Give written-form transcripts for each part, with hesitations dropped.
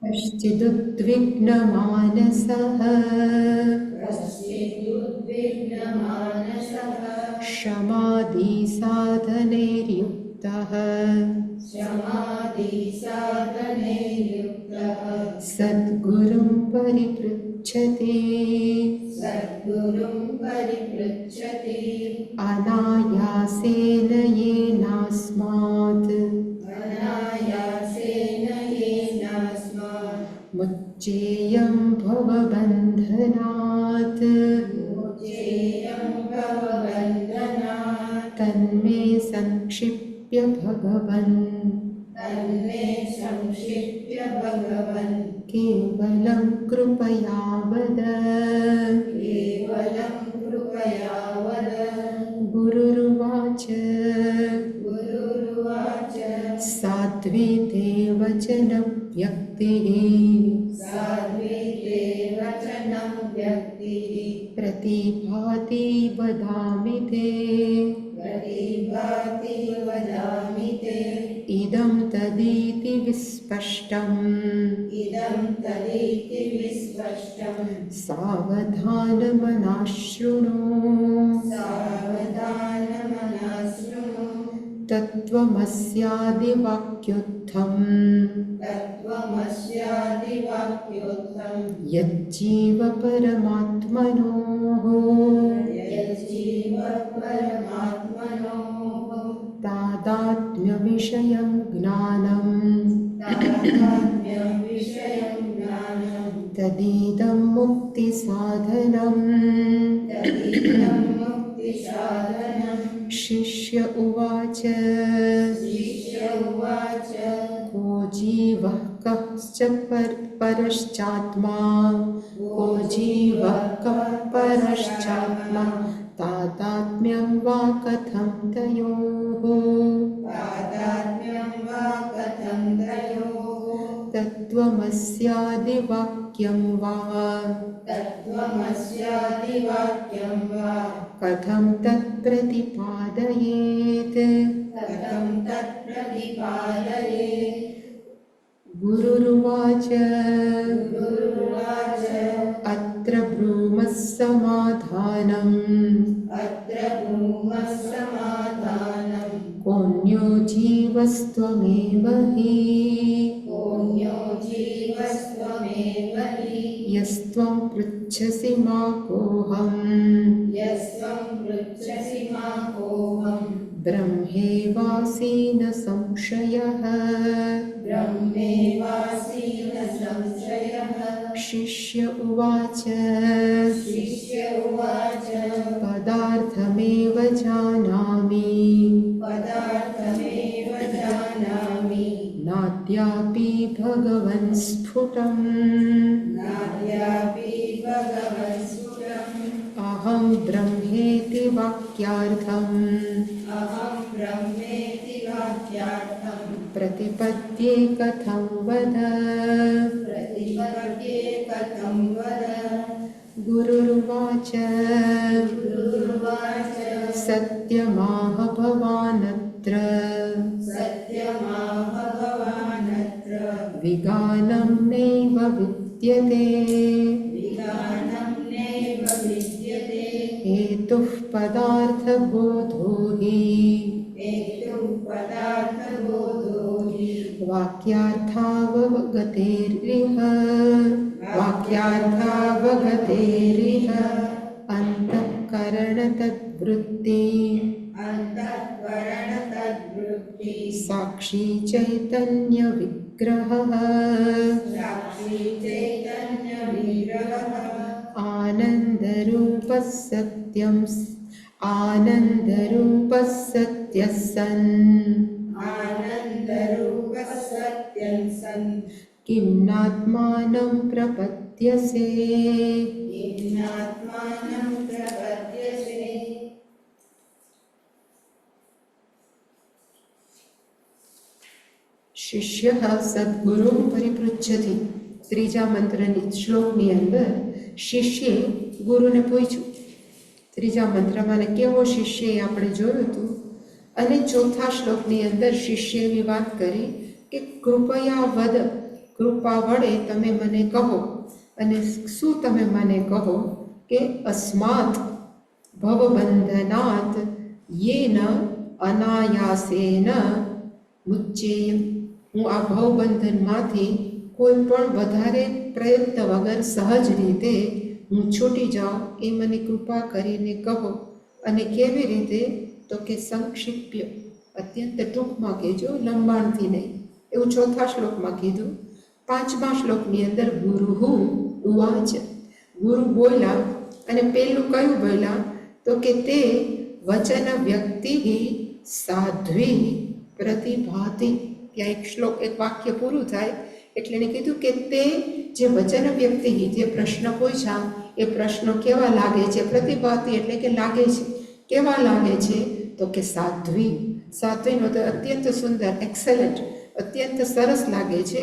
कश्चिदुद्विग्नमानसः कश्चिदुद्विग्नमानसः शमादिसाधनैर्युक्तः समाधिसाधनैर्युक्तः सद्गुरुं परिपृच्छति सद्गुरुं परिपृच्छति अनायासेन येनास्मात् अनायासेन येनास्मात् मुच्चेयं भवबन्धनात् मुच्येयं भवबन्धनात् तन्मे संक्षिप्य भगवन् तन्मे संक्षिप्य भगवन् केवलं कृपया वद केवलं कृपया वद गुरुरुवाच गुरुरुवाच सात्विते वचनव्यक्तिः सात्विके वचनं व्यक्तिः प्रतिभाति वदामि ते प्रतिभाति वदामि ते इदं तदिति विस्पष्टम् इदं तदिति विस्पष्टं सावधानमनः शृणु सावधानमनः शृणु तत्त्वमस्यादिवाक्योत्थम् तत्त्वमस्यादिवाक्योक्तं यज्जीव परमात्मनोः यज्जीव परमात्मनोः तादात्म्यविषयं ज्ञानम् तादात्म्यं विषयं ज्ञानं तदिदं मुक्तिसाधनम् तदिदं मुक्तिसाधनं शिष्य उवाच शिष्य उवाच को जीवः कश्च परश्चात्मा को जीवः कः परश्चात्मा तादात्म्यं वा कथं तयोः तादात्म्यं वा कथं तयोः तत्त्वमस्यादिवाक्यं वा तत्त्वमस्यादिवाक्यं वा कथं तत्प्रतिपादयेत् कथं तत्प्रतिपादयेत् गुरुरुवाच गुरुरुवाच अत्र ब्रूमः समाधानम् अत्र भूमः समाधानं कोऽन्यो जीवस्त्वमेव हि कोऽन्यो जीवस्त्वमेव हि यस्त्वं पृच्छसि मा कोऽहम् यस्त्वं पृच्छसि मा कोऽहम् ब्रह्मेवासि न संशयः ब्रह्मेवासि न संशयः शिष्य उवाच शिष्य उवाच पदार्थमेव जानामि पदार्थमेव जानामि नाद्यापि भगवन् स्फुटम् नाद्यापि भगवन् स्फुटम् अहं ब्रह्मेति वाक्यार्थम् अहं ब्रह्मेति वाक्यार्थं प्रतिपद्ये कथं वद प्रतिपद्ये कथं वद गुरुरुवाच गुरुर्वाच सत्यमाह भवानत्र सत्यमाह भवानत्र विगानं नैव विद्यते विगानं नैव विद्यते हेतुः पदार्थबोधो हि हेतुः पदार्थबोधो हि वाक्यार्थावगतेरिह अन्तःकरणतद्वृत्ति अन्तःकरणतद्वृत्ति साक्षी चैतन्यविग्रहः साक्षी चैतन्यविग्रहः आनन्दरूपः सत्यः सन् आनन्दरूपः सत्यं सन् किं नात्मानं प्रपद्यसे किन्नात्मानं प्रपद्यसे શિષ્ય સદગુરુ પરિપૃચ્છતિ. ત્રીજા મંત્રની શ્લોકની અંદર શિષ્યે ગુરુને પૂછ્યું. ત્રીજા મંત્રમાં કેવો શિષ્ય એ આપણે જોયું હતું. અને ચોથા શ્લોકની અંદર શિષ્ય એવી વાત કરી કે કૃપયા વદ, કૃપા વડે તમે મને કહો. અને શું તમે મને કહો કે અસ્માત ભવબંધનાત યેન અનાયાસેન મુચ્ચેય. હું આ ભવબંધનમાંથી કોઈ પણ વધારે પ્રયત્ન વગર સહજ રીતે હું છૂટી જાઉં એ મને કૃપા કરીને કહો. અને કેવી રીતે? તો કે સંક્ષિપ્ય, અત્યંત ટૂંકમાં કહેજો, લંબાણથી નહીં. એવું 4થા શ્લોકમાં કીધું. 5મા શ્લોકની અંદર ગુરુહુ ઉવાચ, ગુરુ બોલ્યા. અને પેલું કયું બોલ્યા? તો કે તે વચન વ્યક્તિ સાધ્વી પ્રતિભાતિ. ત્યાં એક શ્લોક, એક વાક્ય પૂરું થાય એટલે એને કીધું કે તે જે વચન વ્યક્તિ, જે પ્રશ્ન પૂછ્યા એ પ્રશ્નો કેવા લાગે છે? પ્રતિભાતિ એટલે કે લાગે છે. કેવા લાગે છે? તો કે સાધ્વી. સાધ્વીનો તો અત્યંત સુંદર, એક્સેલન્ટ, અત્યંત સરસ લાગે છે.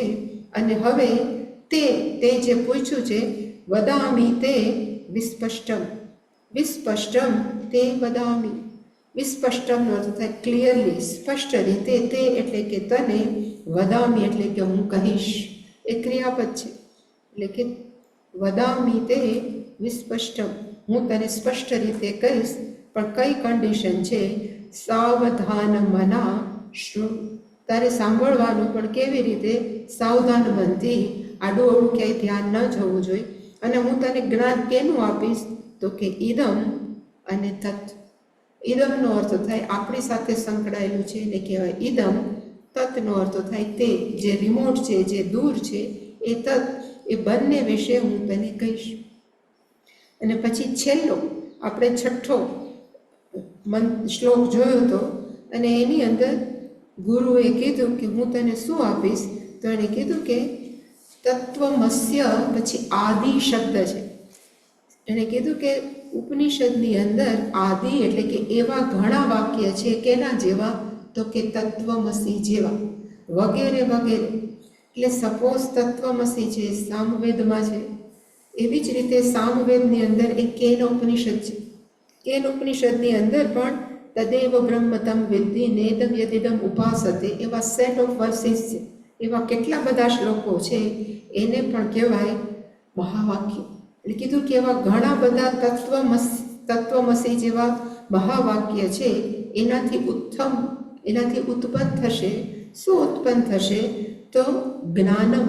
અને હવે તે જે પૂછ્યું છે, વદામી તે વિસ્પષ્ટમ. વિસ્પષ્ટમ તે વદામી. વિસ્પષ્ટમનો અર્થ થાય ક્લિયરલી, સ્પષ્ટ રીતે. તે એટલે કે તને, વદામી એટલે કે હું કહીશ. એ ક્રિયાપદ છે. એટલે કે વદામી તે વિસ્પષ્ટમ, હું તને સ્પષ્ટ રીતે કહીશ. પણ કઈ કન્ડિશન છે? સાવધાન મના શૃણુ. તારે સાંભળવાનું, પણ કેવી રીતે? સાવધાન મનથી, આડું અવળું ક્યાંય ધ્યાન ન જવું જોઈએ. અને હું તને જ્ઞાન કેનું આપીશ? તો કે ઇદમ અને તત. ઇદમનો અર્થ થાય આપણી સાથે સંકળાયેલું છે, એને કહેવાય ઇદમ. તત્નો અર્થ થાય તે, જે રિમોટ છે, જે દૂર છે, એ તત. એ બંને વિશે હું તને કહીશ. અને પછી છેલ્લો, આપણે 6થો શ્લોક જોયો હતો. અને એની અંદર ગુરુએ કીધું કે હું તને શું આપીશ? તો એણે કીધું કે તત્વમસ્ય, પછી આદિ શબ્દ છે. એણે કીધું કે ઉપનિષદની અંદર આદિ એટલે કે એવા ઘણા વાક્ય છે. કેના જેવા? તો કે તત્વમસી જેવા, વગેરે વગેરે. એટલે સપોઝ તત્વમસી છે, સામવેદમાં છે. એવી જ રીતે સામવેદની અંદર એક કેન ઉપનિષદ છે. કેન ઉપનિષદની અંદર પણ તદેવ બ્રહ્મ તમ વિદ્ધિ નેદમ યદિદમ ઉપાસતે, એવા સેટ ઓફ વર્સિસ છે. એવા કેટલા બધા શ્લોકો છે. એને પણ કહેવાય મહાવાક્ય. એટલે કીધું કે એવા ઘણા બધા તત્વમસી જેવા મહાવાક્ય છે. એનાથી ઉત્પન્ન થશે. શું ઉત્પન્ન થશે? તો જ્ઞાનમ.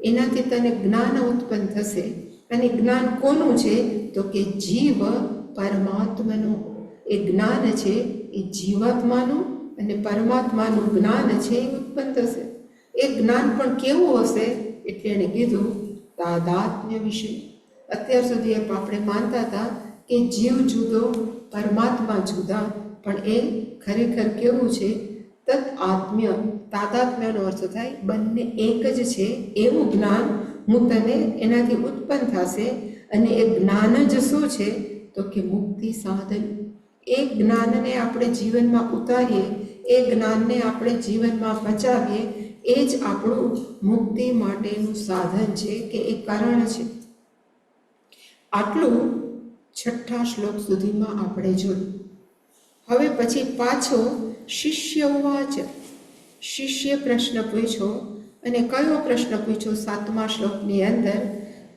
એનાથી તને જ્ઞાન ઉત્પન્ન થશે. અને જ્ઞાન કોનું છે? તો કે જીવ પરમાત્માનું. એ જ્ઞાન છે એ જીવાત્માનું અને પરમાત્માનું જ્ઞાન છે એ ઉત્પન્ન થશે. એ જ્ઞાન પણ કેવું હશે? એટલે એણે કીધું તાદાત્મ્ય વિશે. અત્યાર સુધી આપણે માનતા હતા કે જીવ જુદો, પરમાત્મા જુદા, પણ એ ખરેખર કેવું છે? તદ આત્મ્ય. તાદાત્મ્યનો અર્થ થાય બંને એક જ છે એવું જ્ઞાન હું તને એનાથી ઉત્પન્ન થશે. અને એ જ્ઞાન જ શું છે? તો કે મુક્તિ સાધન. એ જ્ઞાનને આપણે જીવનમાં ઉતારીએ, એ જ્ઞાનને આપણે જીવનમાં પચાવીએ, એ જ આપણું મુક્તિ માટેનું સાધન છે, કે એ કારણ છે. આટલું 6થા શ્લોક સુધીમાં આપણે જોયું. હવે પછી પાછો શિષ્ય ઉવાચ. શિષ્ય પ્રશ્ન પૂછ્યો. અને કયો પ્રશ્ન પૂછ્યો? 7મા શ્લોકની અંદર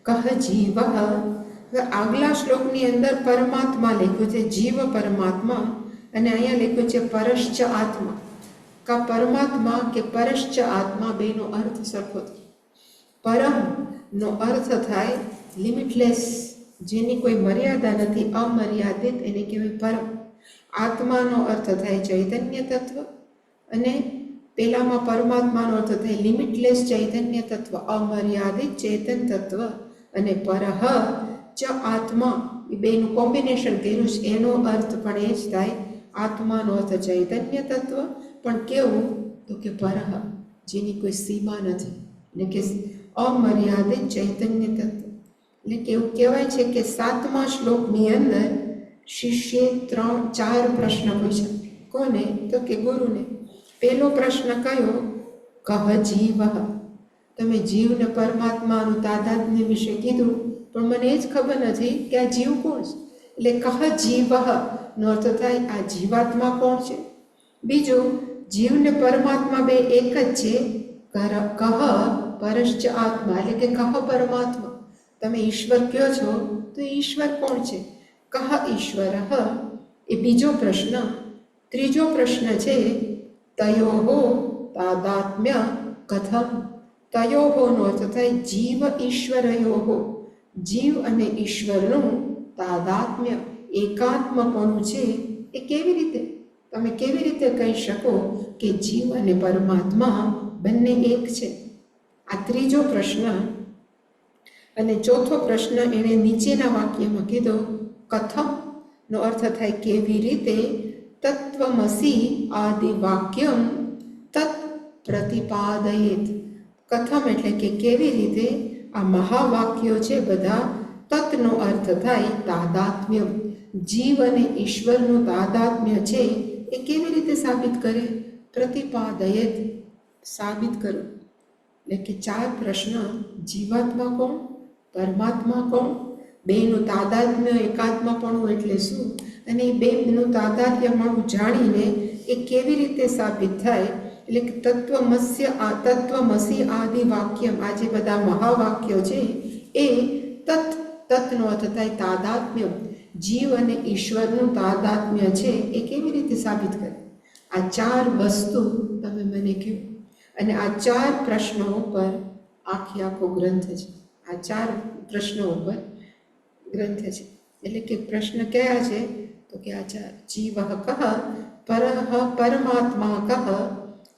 કહ જીવ. આગલા શ્લોકની અંદર પરમાત્મા લખ્યું છે, જીવ પરમાત્મા. અને અહીંયા લખ્યું છે પરશ્ચ આત્મા. કા પરમાત્મા કે પરશ્ચ આત્મા, બેનો અર્થ સરખો થાય. પરમ નો અર્થ થાય લિમિટલેસ, જેની કોઈ મર્યાદા નથી, અમર્યાદિત, એને કહેવાય પરમ. આત્માનો અર્થ થાય ચૈતન્ય તત્વ. અને પેલામાં પરમાત્માનો અર્થ થાય લિમિટલેસ ચૈતન્ય તત્વ, અમર્યાદિત ચેતન તત્વ. અને પરહ ચ આત્મા, એ બેનું કોમ્બિનેશન કર્યું છે. એનો અર્થ પણ એ જ થાય. આત્માનો અર્થ ચૈતન્ય તત્વ, પણ કેવું? તો કે પરહ, જેની કોઈ સીમા નથી, એટલે કે અમર્યાદિત ચૈતન્ય તત્વ. એટલે કે એવું કહેવાય છે કે 7મા શ્લોકની અંદર શિષ્યે 4 પ્રશ્ન પૂછ્યા. કોને? તો કે ગુરુને. પહેલો પ્રશ્ન કયો? કહ જીવ. તમે જીવને પરમાત્માનું તાદાત્મ્ય વિશે કીધું, પણ મને એ જ ખબર નથી કે આ જીવ કોણ છે. એટલે કહ જીવ નો અર્થ થાય આ જીવાત્મા કોણ છે. બીજું, જીવ ને પરમાત્મા બે એક જ છે. કહ પરશ્ચ આત્મા એટલે કે કહ પરમાત્મા. તમે ઈશ્વર કહો છો તો ઈશ્વર કોણ છે? કહ ઈશ્વર એ બીજો પ્રશ્ન. ત્રીજો પ્રશ્ન છે તયોહો તાદાત્મ્ય કથમ. તયોહોનો અર્થ થાય જીવ ઈશ્વરયોહો. જીવ અને ઈશ્વરનું તાદાત્મ્ય એકાત્મપણું છે એ કેવી રીતે? તમે કેવી રીતે કહી શકો કે જીવ અને પરમાત્મા બંને એક છે? આ ત્રીજો પ્રશ્ન. અને ચોથો પ્રશ્ન એણે નીચેના વાક્યમાં કીધો કથમ નો અર્થ થાય કેવી રીતે. તત્વમસી આદિ વાક્યમ તત્ પ્રતિપાદયેત. કથમ એટલે કે કેવી રીતે આ મહાવાક્યો છે બધા. તત્નો અર્થ થાય તાદાત્મ્ય. જીવ અને ઈશ્વરનું તાદાત્મ્ય છે એ કેવી રીતે સાબિત કરે? પ્રતિપાદયેત સાબિત કરો. એટલે કે ચાર પ્રશ્ન. જીવાત્મા કોણ? પરમાત્મા કોણ? બેનું તાદાત્મ્ય એકાત્મપણું એટલે શું? અને એ બેનું તાદાત્મ્યપણું જાણીને એ કેવી રીતે સાબિત થાય? એટલે કે તત્વમસી આદિ વાક્યમ. આ જે બધા મહાવાક્યો છે એ તત્નો અર્થ થાય તાદાત્મ્ય. જીવ અને ઈશ્વરનું તાદાત્મ્ય છે એ કેવી રીતે સાબિત કરે? આ ચાર વસ્તુ તમે મને કહો. અને આ ચાર પ્રશ્નો ઉપર આખો ગ્રંથ છે. આ ચાર પ્રશ્નો ઉપર ગ્રંથ છે. એટલે કે પ્રશ્ન કયા છે? તો કે આ ચાર. જીવ કહ પરમાત્મા કહ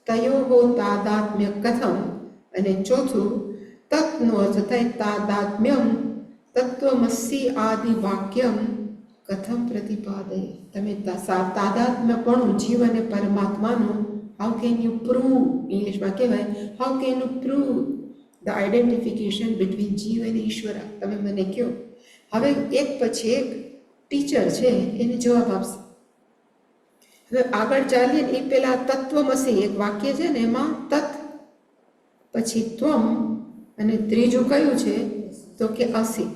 તયોહો તાદાત્મ્ય કથમ. અને ચોથું તત્નો અર્થ થાય તાદાત્મ્યમ. તત્વમસી આદિ વાક્યમ કથમ પ્રતિપાદય. તમે તાદાત્મ્યપણું જીવ અને પરમાત્માનું હાઉ કેન યુ પ્રૂવ? ઇંગ્લિશમાં કહેવાય how can you prove the identification between જીવ અને ઈશ્વર? તમે મને કહો. હવે એક પછી એક ટીચર છે એને જવાબ આપશે. હવે આગળ ચાલીએ ને એ પેલા તત્વમસી એક વાક્ય છે ને એમાં તત્, પછી ત્વમ, અને ત્રીજું કયું છે તો કે અસી.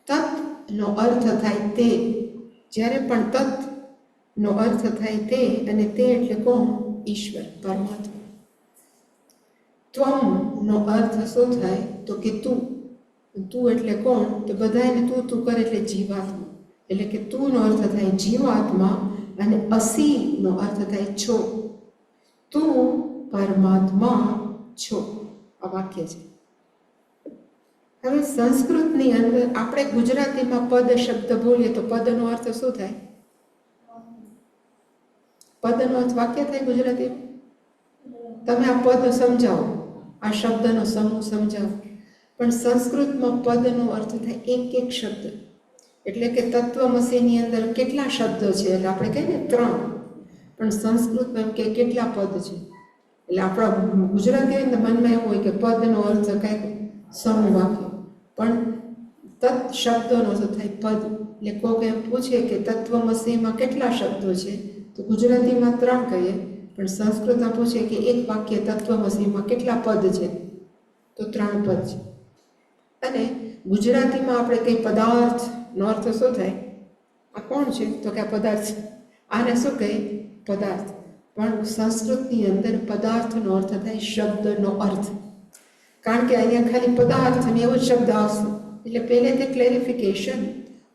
તત્નો અર્થ થાય તે. જ્યારે પણ તત્નો અર્થ થાય તે, અને તે એટલે કોણ? ઈશ્વર પરમાત્મા. ત્વમનો અર્થ શું થાય તો કે તું. તું એટલે કોણ? તો બધાને તું કરે એટલે જીવાત્મા. એટલે કે તુંનો અર્થ થાય જીવાત્મા. અને અસીનો અર્થ થાય છો. તું પરમાત્મા છો. આ વાક્ય છે. હવે સંસ્કૃતની અંદર આપણે ગુજરાતીમાં પદ શબ્દ બોલીએ તો પદનો અર્થ શું થાય? પદનો અર્થ વાક્ય થાય ગુજરાતીમાં. તમે આ પદ સમજાવો, આ શબ્દનો સમૂહ સમજાવો. પણ સંસ્કૃતમાં પદનો અર્થ થાય એક શબ્દ. એટલે કે તત્વમસીની અંદર કેટલા શબ્દો છે? એટલે આપણે કહીએ ને 3. પણ સંસ્કૃતમાં એમ કે કેટલા પદ છે? એટલે આપણા ગુજરાતી મનમાં એવું હોય કે પદનો અર્થ કંઈક સમૂહ વાક્ય. પણ તત્ શબ્દોનો અર્થ થાય પદ. એટલે કોઈ એમ પૂછે કે તત્વમસીમાં કેટલા શબ્દો છે? તો ગુજરાતીમાં 3 કહીએ. પણ સંસ્કૃતમાં પૂછે કે એક વાક્ય તત્વમસીમાં કેટલા પદ છે? તો 3 પદ છે. અને ગુજરાતીમાં આપણે કંઈ પદાર્થનો અર્થ શું થાય? આ કોણ છે? તો કે આ પદાર્થ. આને શું કહે? પદાર્થ. પણ સંસ્કૃતની અંદર પદાર્થનો અર્થ થાય શબ્દનો અર્થ. કારણ કે અહીંયા ખાલી પદાર્થ ને એવો શબ્દ આવશે. એટલે પહેલેથી ક્લેરિફિકેશન.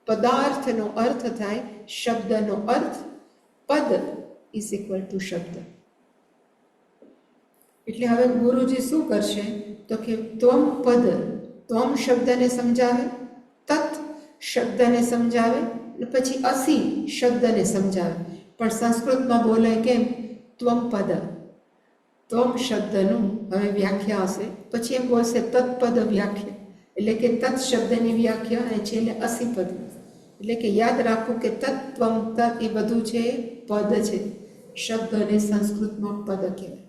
પદાર્થનો અર્થ થાય શબ્દનો અર્થ. પદ ઇઝ ઇક્વલ ટુ શબ્દ. એટલે હવે ગુરુજી શું કરશે તો કે ત્વમ પદ. ત્વમ શબ્દને સમજાવે, તત્ શબ્દને સમજાવે, અને પછી અસી શબ્દને સમજાવે. પણ સંસ્કૃતમાં બોલાય કેમ? ત્વમ પદ. ત્વમ શબ્દનું હવે વ્યાખ્યા હશે. પછી એમ બોલશે તત્પદ વ્યાખ્યા. એટલે કે તત્ શબ્દની વ્યાખ્યા, અને છેલ્લે અસી પદ. એટલે કે યાદ રાખવું કે તત્વમ તત્ એ બધું છે પદ છે. શબ્દને સંસ્કૃતમાં પદ કહેવાય.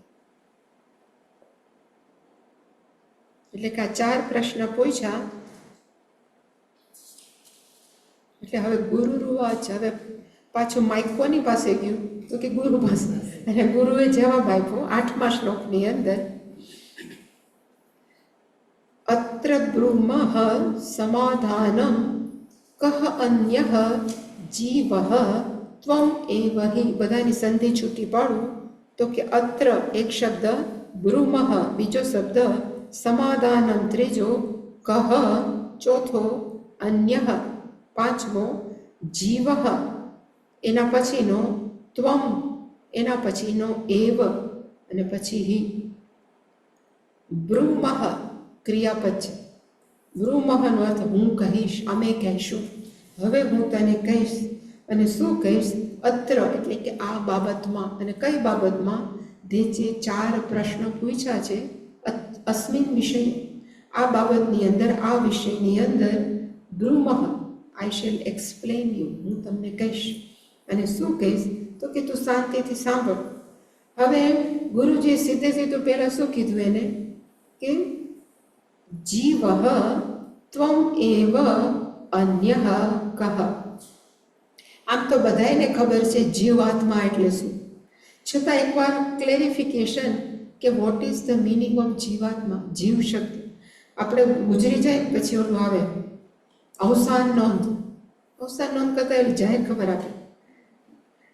એટલે કે આ 4 પ્રશ્ન પૂછ્યા. એટલે હવે ગુરુ રૂવાચ. હવે પાછું માઇક કોની પાસે ગયું તો કે ગુરુ પાસે. અને ગુરુએ જવાબ આપ્યો 8મા શ્લોકની અંદર. અત્ર બ્રૂમઃ સમાધાનમ કહ અન્યઃ જીવઃ ત્વમ એવ હિ. બધાની સંધિ છૂટી પાડું તો કે અત્ર એક શબ્દ, બ્રૂમઃ બીજો શબ્દ, સમાદાનમ ત્રીજો, કહ ચોથો, અન્યઃ પાંચમો, જીવઃ એના પછીનો, ત્વમ એના પછીનો, એવ અને પછી હિ. બ્રૂમઃ ક્રિયાપદ છે. બ્રૂમઃનો અર્થ હું કહીશ, અમે કહીશું. હવે હું તને કહીશ. અને શું કહીશ? અત્ર એટલે કે આ બાબતમાં. અને કઈ બાબતમાં? જે 4 પ્રશ્નો પૂછ્યા છે અસ્મિન વિષય, આ બાબતની અંદર, આ વિષયની અંદર. બ્રૂમઃ આઈ શેલ એક્સપ્લેન યુ, હું તમને કહીશ. અને શું કહીશ? તો કે તું શાંતિથી સાંભળ. હવે ગુરુજીએ સીધે સીધું પહેલા શું કીધું એને? કે જીવઃ ત્વમ એવ અન્યઃ કહ. આમ તો બધાને ખબર છે જીવાત્મા એટલે શું, છતાં એકવાર ક્લેરિફિકેશન કે what is the meaning of જીવાત્મા, જીવ શક્તિ. આપણે ગુજરી જાય પછી ઓલું આવે અવસાન નોંધ. અવસાન નોંધ કરતા એટલે જાહેર ખબર આપે.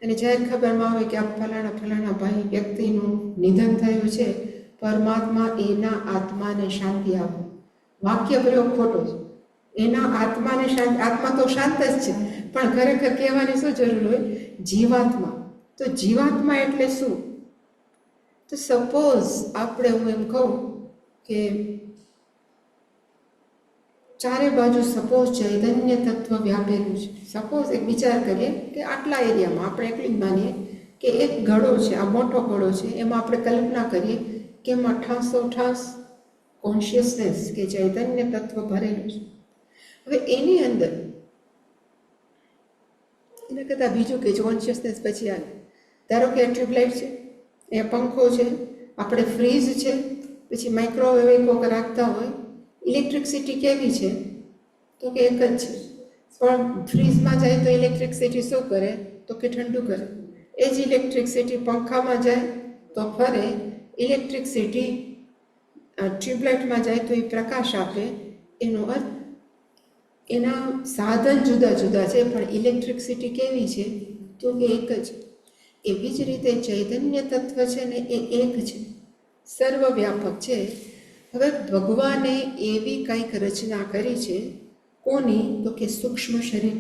અને જાહેર ખબરમાં આવે કે આ ફલાણા ફલાણા ભાઈ વ્યક્તિનું નિધન થયું છે, પરમાત્મા એના આત્માને શાંતિ આપો. વાક્ય પ્રયોગ ખોટો છે. એના આત્માને શાંતિ, આત્મા તો શાંત જ છે, પણ ખરેખર કહેવાની શું જરૂર હોય? જીવાત્મા. તો જીવાત્મા એટલે શું? તો સપોઝ આપણે, હું એમ કહું કે ચારે બાજુ સપોઝ ચૈતન્ય તત્વ વ્યાપેલું છે. સપોઝ એક વિચાર કરીએ કે આટલા એરિયામાં આપણે એટલી જ માનીએ કે એક ઘડો છે, આ મોટો ઘડો છે, એમાં આપણે કલ્પના કરીએ કે એમાં ઠાસો કોન્શિયસનેસ કે ચૈતન્ય તત્વ ભરેલું છે. હવે એની અંદર એના કરતાં બીજું કે કોન્શિયસનેસ પછી આવે. ધારો કે ટ્યુબલાઇટ છે, એ પંખો છે, આપણે ફ્રીજ છે, પછી માઇક્રોવેવ કોક રાખતા હોય. ઇલેક્ટ્રિસિટી કેવી છે? તો કે એક જ છે, પણ ફ્રીજમાં જાય તો ઇલેક્ટ્રિસિટી શું કરે? તો કે ઠંડુ કરે. એ જ ઇલેક્ટ્રિસિટી પંખામાં જાય તો ફરે. ઇલેક્ટ્રિસિટી ટ્યુબલાઇટમાં જાય તો એ પ્રકાશ આપે. એનો અર્થ એના સાધન જુદા જુદા છે, પણ ઇલેક્ટ્રિસિટી કેવી છે? તો કે એક જ. એવી જ રીતે ચૈતન્ય તત્વ છે ને એ એક છે, સર્વવ્યાપક છે. હવે ભગવાને એવી કંઈક રચના કરી છે. કોની? તો કે સૂક્ષ્મ શરીર.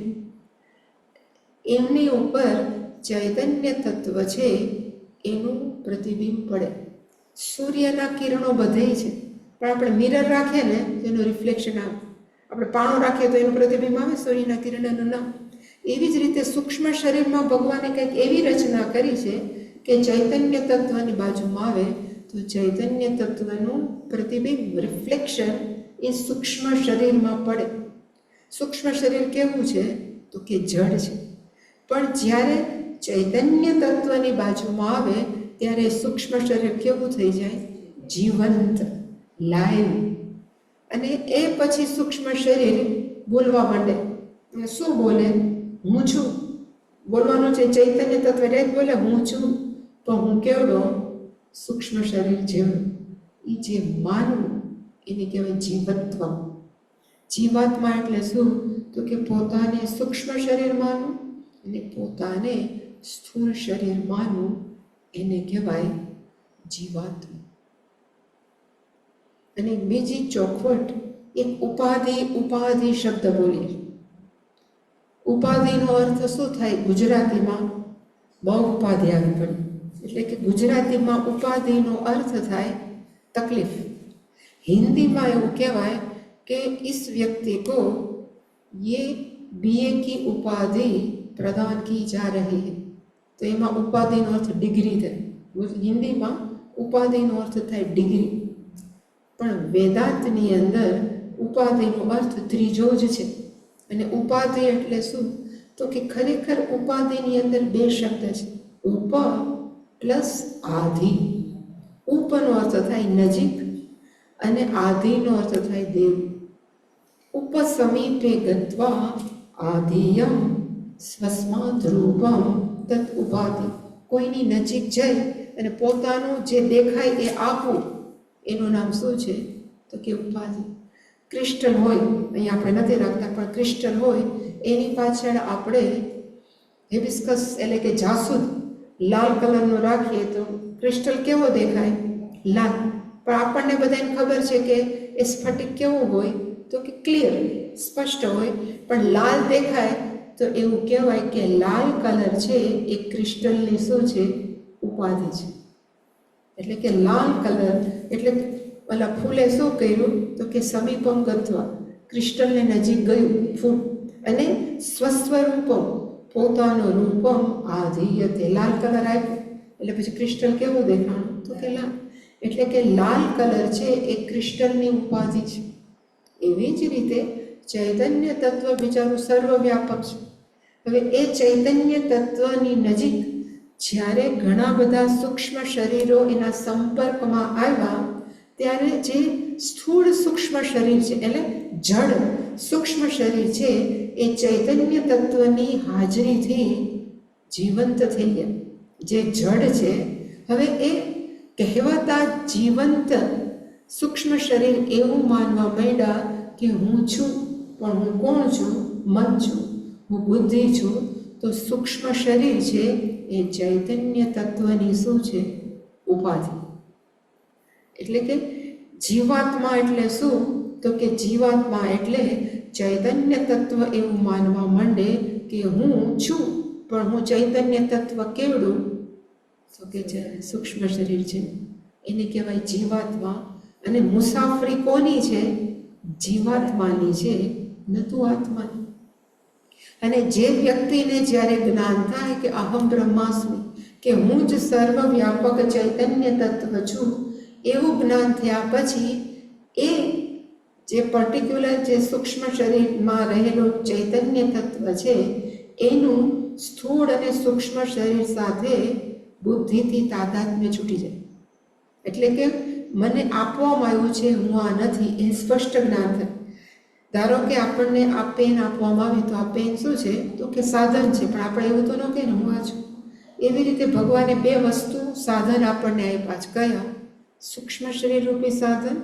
એમની ઉપર ચૈતન્ય તત્વ છે એનું પ્રતિબિંબ પડે. સૂર્યના કિરણો બધે છે, પણ આપણે મિરર રાખીએ ને તો એનું રિફ્લેક્શન આવે. આપણે પાણો રાખીએ તો એનું પ્રતિબિંબ આવે, સૂર્યના કિરણનું નામ. એવી જ રીતે સૂક્ષ્મ શરીરમાં ભગવાને કંઈક એવી રચના કરી છે કે ચૈતન્ય તત્વની બાજુમાં આવે તો ચૈતન્ય તત્વનું પ્રતિબિંબ, રિફ્લેક્શન એ સૂક્ષ્મ શરીરમાં પડે. સૂક્ષ્મ શરીર કેવું છે? તો કે જડ છે. પણ જ્યારે ચૈતન્ય તત્વની બાજુમાં આવે ત્યારે સૂક્ષ્મ શરીર કેવું થઈ જાય? જીવંત, લાઈવ. અને એ પછી સૂક્ષ્મ શરીર બોલવા માંડે. શું બોલે? હું છું. બોલવાનું છે ચૈતન્ય તત્વ એટલે બોલે હું છું. તો હું કેવડો? સૂક્ષ્મ શરીર જેવડો. એ જે માનવું એને કહેવાય જીવત્વ. જીવાત્મા એટલે શું? તો કે પોતાને સૂક્ષ્મ શરીર માનવું અને પોતાને સ્થૂળ શરીર માનવું, એને કહેવાય જીવાત્મા. અને બીજી ચોખવટ, એક ઉપાધિ શબ્દ બોલીએ. ઉપાધિનો અર્થ શું થાય? ગુજરાતીમાં બહુ ઉપાધિ આવી પડી, એટલે કે ગુજરાતીમાં ઉપાધિનો અર્થ થાય તકલીફ. हिंदीમાં એવું કહેવાય કે इस व्यक्ति को ये BA की उपाधि प्रदान की जा रही है. તો એમાં ઉપાધિનો અર્થ ડિગ્રી થાય. હિન્દીમાં ઉપાધિનો અર્થ થાય ડિગ્રી. પણ વેદાંતની અંદર ઉપાધિનો અર્થ ત્રીજો જ છે. અને ઉપાધિ એટલે શું? તો કે ખરેખર ઉપાધિની અંદર 2 શબ્દ છે, ઉપ પ્લસ આધિ. ઉપનો અર્થ થાય નજીક અને આધિનો અર્થ થાય દેવ. ઉપસમીપે ગત્વા આધિયમ સ્વસ્માત રૂપમ તત ઉપાધિ. કોઈની નજીક જઈ અને પોતાનું જે દેખાય એ આપવું, એનું નામ શું છે? તો કે ઉપાધિ. ક્રિસ્ટલ હોય, અહીંયા આપણે નથી રાખતા, પણ ક્રિસ્ટલ હોય એની પાછળ આપણે હિબિસ્કસ એટલે કે જાસૂદ લાલ કલરનું રાખીએ તો ક્રિસ્ટલ કેવો દેખાય? લાલ. પણ આપણને બધાને ખબર છે કે એ સ્ફટિક કેવું હોય તો કે ક્લિયર, સ્પષ્ટ હોય, પણ લાલ દેખાય તો એવું કહેવાય કે લાલ કલર છે એ ક્રિસ્ટલની શું છે? ઉપાધિ છે. એટલે કે લાલ કલર એટલે ઓલા ફૂલે શું કર્યું તો કે સમીપમ ગત્વા, ક્રિસ્ટલને નજીક ગયું ફૂલ, અને સ્વસ્વરૂપમ, પોતાનો રૂપમ આધીયતે, લાલ કલર આપ્યો એટલે પછી ક્રિસ્ટલ કેવું દેખાણું તો કે લાલ. એટલે કે લાલ કલર છે એ ક્રિસ્ટલની ઉપાધિ છે. એવી જ રીતે ચૈતન્ય તત્વ બિચારું સર્વવ્યાપક છે. હવે એ ચૈતન્ય તત્વની નજીક જ્યારે ઘણા બધા સૂક્ષ્મ શરીરો એના સંપર્કમાં આવ્યા ત્યારે જે સ્થૂળ સૂક્ષ્મ શરીર છે એટલે જડ સૂક્ષ્મ શરીર છે એ ચૈતન્ય તત્વની હાજરીથી જીવંત થઈ ગયા. જે જડ છે હવે એ કહેવાતા જીવંત સૂક્ષ્મ શરીર એવું માનવા માંડ્યા કે હું છું, પણ હું કોણ છું? મન છું, હું બુદ્ધિ છું. તો સૂક્ષ્મ શરીર છે એ ચૈતન્ય તત્વની શું છે? ઉપાધિ. એટલે કે જીવાત્મા એટલે શું તો કે જીવાત્મા એટલે ચૈતન્ય તત્વ એવું માનવા માંડે કે હું છું, પણ હું ચૈતન્ય તત્વ કેવડું તો કે સૂક્ષ્મ શરીર છે, એને કહેવાય જીવાત્મા. અને મુસાફરી કોની છે? જીવાત્માની છે, નતું આત્માની. અને જે વ્યક્તિને જ્યારે જ્ઞાન થાય કે અહમ બ્રહ્માસ્મિ, કે હું જ સર્વવ્યાપક ચૈતન્ય તત્વ છું, એવું જ્ઞાન થયા પછી એ જે પર્ટિક્યુલર જે સૂક્ષ્મ શરીરમાં રહેલું ચૈતન્ય તત્વ છે એનું સ્થૂળ અને સૂક્ષ્મ શરીર સાથે બુદ્ધિથી તાદાત્મ્ય છૂટી જાય. એટલે કે મને આપવામાં આવ્યું છે, હું આ નથી, એ સ્પષ્ટ જ્ઞાન થાય. ધારો કે આપણને આ પેન આપવામાં આવી તો આ પેન શું છે તો કે સાધન છે, પણ આપણે એવું તો ન કહે ને હું આ છું. એવી રીતે ભગવાને બે વસ્તુ સાધન આપણને આપ્યા છે. કયા? સૂક્ષ્મ શરીર રૂપી સાધન,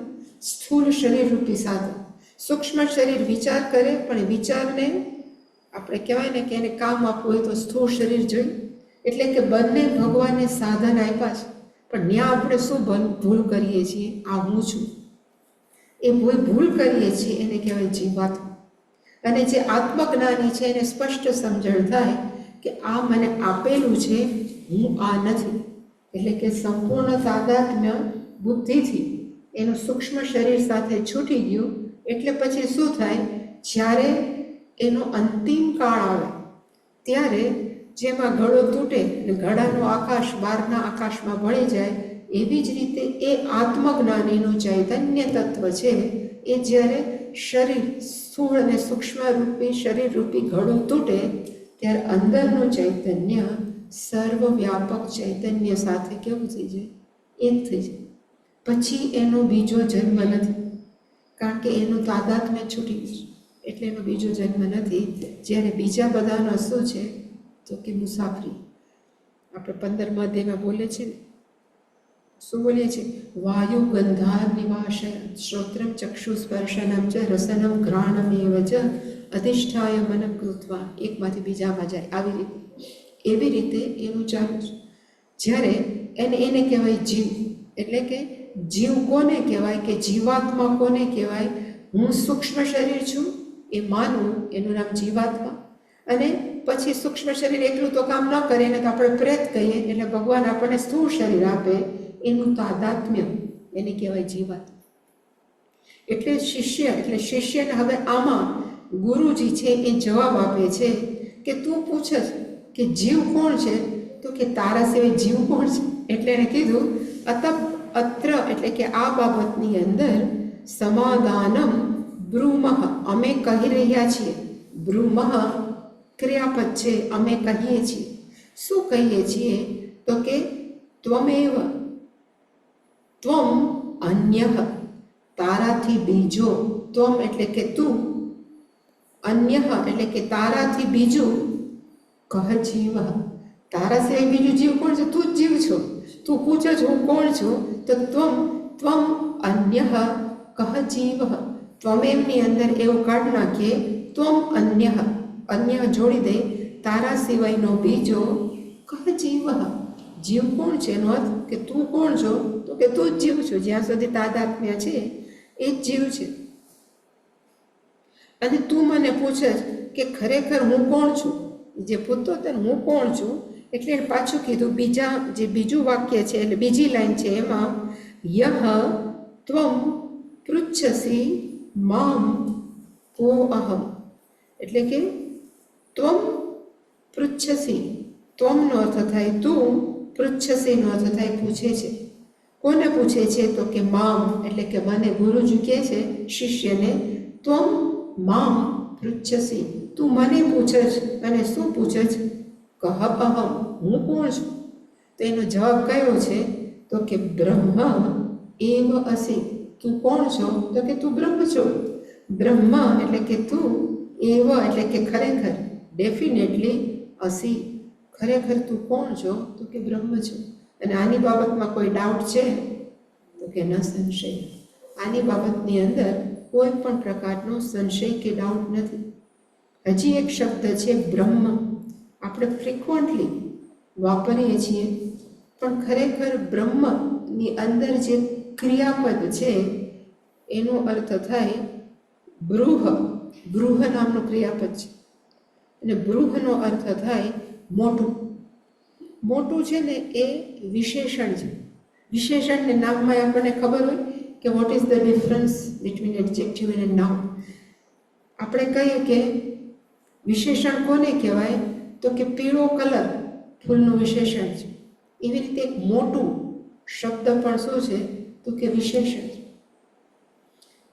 સ્થૂળ શરીર રૂપી સાધન. સૂક્ષ્મ શરીર વિચાર કરે, પણ વિચારને આપણે કહેવાય ને કે એને કામ આપવું હોય તો સ્થૂળ શરીર જોઈએ. એટલે કે બંને ભગવાને સાધન આપ્યા છે, પણ ત્યાં આપણે શું ભૂલ કરીએ છીએ? આ હું છું એ ભૂલ કરીએ છીએ, એને કહેવાય જીવાત્મા. અને જે આત્મજ્ઞાની છે એને સ્પષ્ટ સમજણ થાય કે આ મને આપેલું છે, હું આ નથી. એટલે કે સંપૂર્ણ તાદાત્મ્ય બુદ્ધિથી એનું સૂક્ષ્મ શરીર સાથે છૂટી ગયું. એટલે પછી શું થાય? જ્યારે એનો અંતિમ કાળ આવે ત્યારે જેમાં ઘડો તૂટે અને ઘડાનો આકાશ બહારના આકાશમાં ભળી જાય, એવી જ રીતે એ આત્મજ્ઞાનીનું ચૈતન્ય તત્વ છે એ જ્યારે શરીર સ્થૂળ અને સૂક્ષ્મ રૂપી શરીર રૂપી ઘડો તૂટે ત્યારે અંદરનું ચૈતન્ય સર્વવ્યાપક ચૈતન્ય સાથે કેવું થઈ જાય? એક થઈ જાય. પછી એનો બીજો જન્મ નથી, કારણ કે એનું તાદાત્મ્ય છૂટી ગયું, એટલે એનો બીજો જન્મ નથી. જ્યારે બીજા બધાનો શું છે તો કે મુસાફરી. આપણે 15મા અધ્યાયમાં બોલીએ છીએ ને, શું બોલીએ છીએ? વાયુ ગંધાર નિવાસય શ્રોત્રમ ચક્ષુ સ્પર્શનમ ચ રસનમ ઘ્રાણમેવ ચ અધિષ્ઠાય મનમ કૃત્વા. એકમાંથી બીજામાં જાય આવી રીતે. એવી રીતે એનું ચાલુ છે. જ્યારે એને કહેવાય જીવ. એટલે કે જીવ કોને કહેવાય? કે જીવાત્મા કોને કહેવાય? હું સૂક્ષ્મ શરીર છું એ માનવું, એનું નામ જીવાત્મા. અને પછી સૂક્ષ્મ શરીર એકલું તો કામ ન કરે, એને તો આપણે પ્રેત કહીએ. એટલે ભગવાન આપણને સ્થૂળ શરીર આપે, એનું તાદાત્મ્ય એને કહેવાય જીવાત્મા. એટલે શિષ્યને હવે આમાં ગુરુજી છે એ જવાબ આપે છે કે તું પૂછે કે જીવ કોણ છે? તો કે તારા સિવાય જીવ કોણ છે? એટલે એને કીધું અત્ર એટલે કે આ બાબતની અંદર સમાધાનમ બ્રૂમઃ, અમે કહી રહ્યા છીએ. બ્રૂમઃ ક્રિયાપદ છે, અમે કહીએ છીએ. શું કહીએ છીએ? તો કે ત્વમેવ, ત્વમ અન્યઃ, તારાથી બીજો. ત્વમ એટલે કે તું, અન્યઃ એટલે કે તારાથી બીજું. કહ જીવ, તારા સિવાય બીજું જીવ કોણ છે? તું જ જીવ છો. તું પૂછે છો હું કોણ છું? તો ત્વમ અન્યઃ કહ જીવ. ત્વમેવની અંદર એવું કાઢ નાખીએ, ત્વમ અન્ય જોડી દે, તારા સિવાયનો બીજો. કહ જીવ, જીવ કોણ છે એનો અર્થ કે તું કોણ છો, તો કે તું જ જીવ છો. જ્યાં સુધી તાદાત્મ્ય છે એ જ જીવ છે. અને તું મને પૂછે કે ખરેખર હું કોણ છું, જે પૂછતો હતો ને હું કોણ છું, એટલે એને પાછું કીધું બીજું વાક્ય છે એટલે બીજી લાઈન છે એમાં યહ ત્વમ પૃચ્છસી મામ કો અહમ, એટલે કે ત્વમ પૃચ્છસી, ત્વમનો અર્થ થાય તું, પૃચ્છસીનો અર્થ થાય પૂછે છે. કોને પૂછે છે, તો કે મામ, એટલે કે મને. ગુરુજી કહે છે શિષ્યને ત્વમ મામ પૃચ્છસી, તું મને પૂછે છે. અને શું પૂછે છે? કહ અહમ, હું કોણ છું? તો એનો જવાબ કયો છે, તો કે બ્રહ્મ એવ અસી, તું કોણ છો, તો કે તું બ્રહ્મ છો. બ્રહ્મ એટલે કે તું, એવ એટલે કે ખરેખર, ડેફિનેટલી, અસી ખરેખર તું કોણ છો, તો કે બ્રહ્મ છો. અને આની બાબતમાં કોઈ ડાઉટ છે, તો કે ન સંશય. આની બાબતની અંદર કોઈ પણ પ્રકારનો સંશય કે ડાઉટ નથી. હજી એક શબ્દ છે બ્રહ્મ, આપણે ફ્રિકવન્ટલી વાપરીએ છીએ, પણ ખરેખર બ્રહ્મની અંદર જે ક્રિયાપદ છે એનો અર્થ થાય બૃહ. બૃહ નામનું ક્રિયાપદ છે અને બૃહનો અર્થ થાય મોટું. મોટું છે ને એ વિશેષણ છે. વિશેષણને નામમાં આપણને ખબર હોય કે what is the difference between adjective and noun. આપણે કહીએ કે વિશેષણ કોને કહેવાય, તો કે પીળો કલર ફૂલનું વિશેષણ છે. એવી રીતે એક મોટું શબ્દ પણ શું છે, તો કે વિશેષણ છે.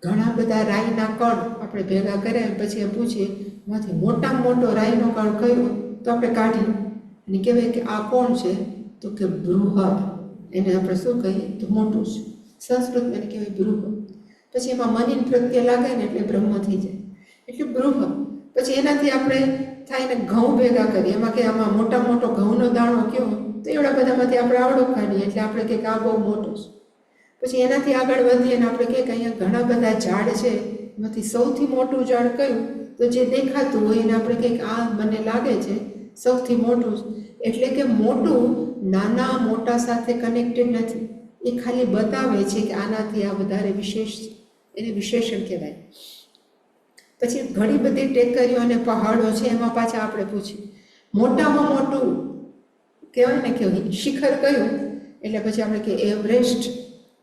ઘણા બધા રાઈના કણ આપણે ભેગા કર્યા પછી એમ પૂછીએ એમાંથી મોટામાં મોટો રાઈનો કણ કયો, તો આપણે કાઢીએ અને કહેવાય કે આ કોણ છે, તો કે બૃહદ. એને આપણે શું કહીએ, તો મોટું છે. સંસ્કૃતમાં એને કહેવાય બૃહ. પછી એમાં મનીન પ્રત્યે લાગે ને એટલે બ્રહ્મ થઈ જાય, એટલે બૃહ. પછી એનાથી આપણે થાય ને ઘઉં ભેગા કરીએ, એમાં કે આમાં મોટા મોટો ઘઉંનો દાણો કયો, તો એવડા બધામાંથી આપણે આવડો કાઢીએ એટલે આપણે કે આ બહુ મોટું છે. પછી એનાથી આગળ વધીએ ને આપણે કે અહીંયા ઘણા બધા ઝાડ છે, એમાંથી સૌથી મોટું ઝાડ કયું, તો જે દેખાતું હોય એને આપણે કંઈક આ મને લાગે છે સૌથી મોટું છે. એટલે કે મોટું નાના મોટા સાથે કનેક્ટેડ નથી, એ ખાલી બતાવે છે કે આનાથી આ વધારે વિશેષ છે, એને વિશેષણ કહેવાય. પછી ઘણી બધી ટેકરીઓ અને પહાડો છે, એમાં પાછા આપણે પૂછીએ મોટામાં મોટું કહેવાય ને કે શિખર કયું, એટલે પછી આપણે કે એવરેસ્ટ,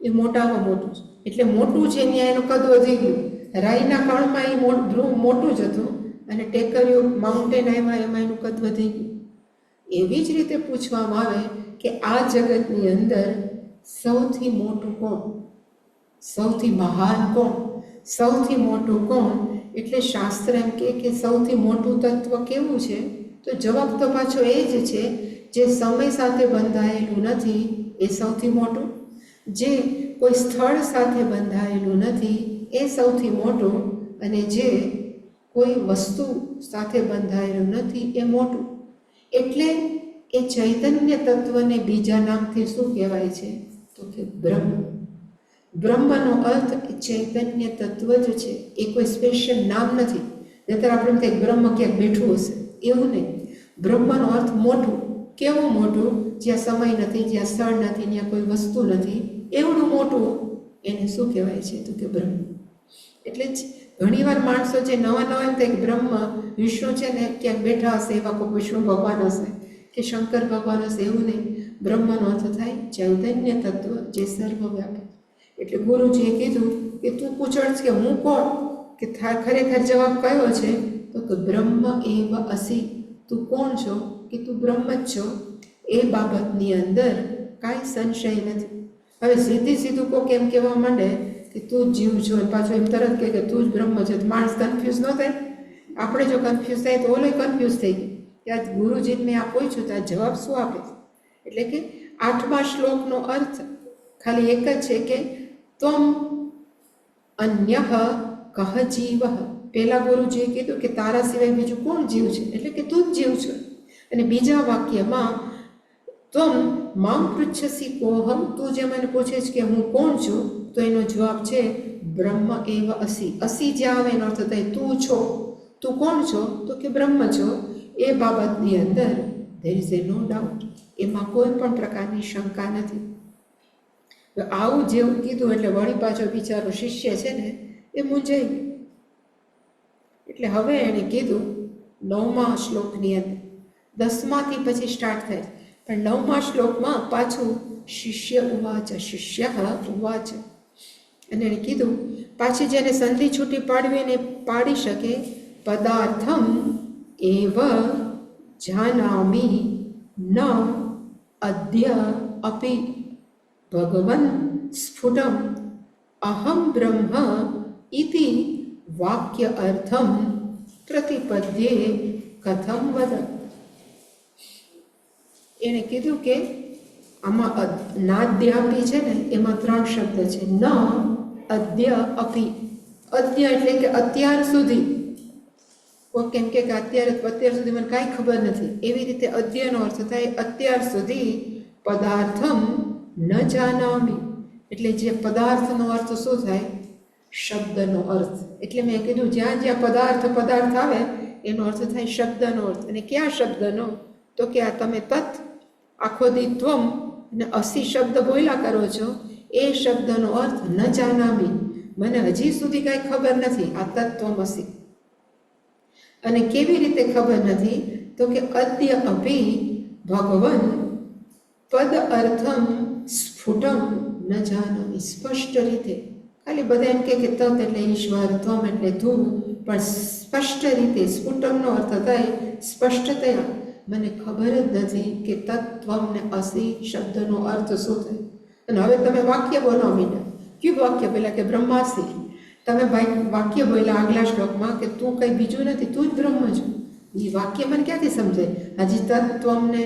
એ મોટામાં મોટું છે. એટલે મોટું છે ત્યાં એનું કદ વધી ગયું. રાઈના કણમાં એ મોટું જ હતું અને ટેકરીઓ માઉન્ટેન આવ્યા એમાં એનું કદ વધી ગયું. એવી જ રીતે પૂછવામાં આવે કે આ જગતની અંદર સૌથી મોટું કોણ, સૌથી મહાન કોણ, સૌથી મોટું કોણ, એટલે શાસ્ત્ર એમ કે સૌથી મોટું તત્વ કેવું છે, તો જવાબ તો પાછો એ જ છે જે સમય સાથે બંધાયેલું નથી એ સૌથી મોટું, જે કોઈ સ્થળ સાથે બંધાયેલું નથી એ સૌથી મોટું, અને જે કોઈ વસ્તુ સાથે બંધાયેલું નથી એ મોટું. એટલે એ ચૈતન્ય તત્વને બીજા નામથી શું કહેવાય છે, તો કે બ્રહ્મ. બ્રહ્મનો અર્થ ચૈતન્ય તત્વ જ છે, એ કોઈ સ્પેશિયલ નામ નથી. નહીતર આપણે કંઈક બ્રહ્મ ક્યાંક બેઠું હશે, એવું નહીં. બ્રહ્મનો અર્થ મોટું. કેવું મોટું? જ્યાં સમય નથી, જ્યાં સ્થળ નથી, ત્યાં કોઈ વસ્તુ નથી, એવડું મોટું એને શું કહેવાય છે, તો કે બ્રહ્મ. એટલે જ ઘણીવાર માણસો જે નવા નવા એમ કંઈક બ્રહ્મ વિષ્ણુ છે ને ક્યાંક બેઠા હશે, એવા કોઈ વિષ્ણુ ભગવાન હશે કે શંકર ભગવાન હશે, એવું નહીં. બ્રહ્મનો અર્થ થાય ચૈતન્ય તત્વ જે સર્વવ્યાપક. એટલે ગુરુજીએ કીધું કે તું પૂછડ કે હું કોણ, કે ખરેખર જવાબ કયો છે, તો કે બ્રહ્મ એવ અસી, તું કોણ છો, કે તું બ્રહ્મ જ છો. એ બાબતની અંદર કાંઈ સંશય નથી. હવે સીધું કોઈ કેમ કહેવા માંડે કે તું જ જીવ છો, પાછું એમ તરત કે તું જ બ્રહ્મ છો, તો માણસ કન્ફ્યુઝ ન થાય? આપણે જો કન્ફ્યુઝ થાય તો ઓલો કન્ફ્યુઝ થઈ ગઈ કે આ ગુરુજીને મેં આ પૂછ્યું તો આ જવાબ શું આપે છે. એટલે કે 8મા શ્લોકનો અર્થ ખાલી એક જ છે કે ત્વમ અન્યઃ કહ જીવ. પહેલા ગુરુજીએ કીધું કે તારા સિવાય બીજું કોણ જીવ છે, એટલે કે તું જ જીવ છો. અને બીજા વાક્યમાં ત્વમ મામ પૃચ્છસી કોહમ, તું જે મને પૂછે છે કે હું કોણ છું, તો એનો જવાબ છે બ્રહ્મ એવ અસી. અસી જ્યાં આવે એનો અર્થ થાય તું છો. તું કોણ છો, તો કે બ્રહ્મ છો. એ બાબતની અંદર there is no doubt. એમાં કોઈ પણ પ્રકારની શંકા નથી. તો આવું જેવું કીધું એટલે વળી પાછો બિચારો શિષ્ય છે ને એ મૂંઝાઈ ગયો. એટલે હવે એણે કીધું 9મા શ્લોકની અંદર, 10માથી પછી સ્ટાર્ટ થાય, પણ 9મા શ્લોકમાં પાછું શિષ્ય ઉવાચ અને એણે કીધું પાછી જેને સંધિ છૂટી પાડવી એને પાડી શકે. પદાર્થમ એવ જાનામી ન અદ્ય અપી ભગવન સ્ફુટમ અહમ બ્રહ્મ ઇતિ વાક્ય અર્થમ પ્રતિપદ્યે કથમ વદ. એણે કીધું કે આમાં નાદ્યાપી છે ને એમાં 3 શબ્દ છે. ન અદ્ય અપી, અદ્ય એટલે કે અત્યાર સુધી, કોઈ કેમ કે અત્યાર સુધી મને કાંઈ ખબર નથી, એવી રીતે અદ્યનો અર્થ થાય અત્યાર સુધી. પદાર્થમ ન જાનામી એટલે જે પદાર્થનો અર્થ શું થાય? શબ્દનો અર્થ. એટલે મેં કીધું જ્યાં જ્યાં પદાર્થ આવે એનો અર્થ થાય શબ્દનો અર્થ. અને કયા શબ્દનો? તો કે આ તમે તત આખો દી ત્વમ અને અસી શબ્દ બોલ્યા કરો છો, એ શબ્દનો અર્થ ન જાનામી, મને હજી સુધી કાંઈ ખબર નથી. આ તત્વમ અસી. અને કેવી રીતે ખબર નથી? તો કે અદ્ય અપી ભગવન પદ અર્થમ સ્ફુટમ ન જાનામી, સ્પષ્ટ રીતે. ખાલી બધા એમ કે તત એટલે ઈશ્વર, ત્વમ એટલે તું, પણ સ્પષ્ટ રીતે. સ્ફુટમનો અર્થ થાય સ્પષ્ટતયા. મને ખબર જ નથી કે તત્વમ ને અસી શબ્દનો અર્થ શું થાય. અને હવે તમે વાક્ય બોલવા માંડ્યા. કયું વાક્ય? પેલા કે બ્રહ્માસી. તમે વાક્ય બોલ્યા આગલા શ્લોકમાં કે તું કંઈ બીજું નથી, તું જ બ્રહ્મ છો. એ વાક્ય મને ક્યાંથી સમજાય? હજી તત્વમ ને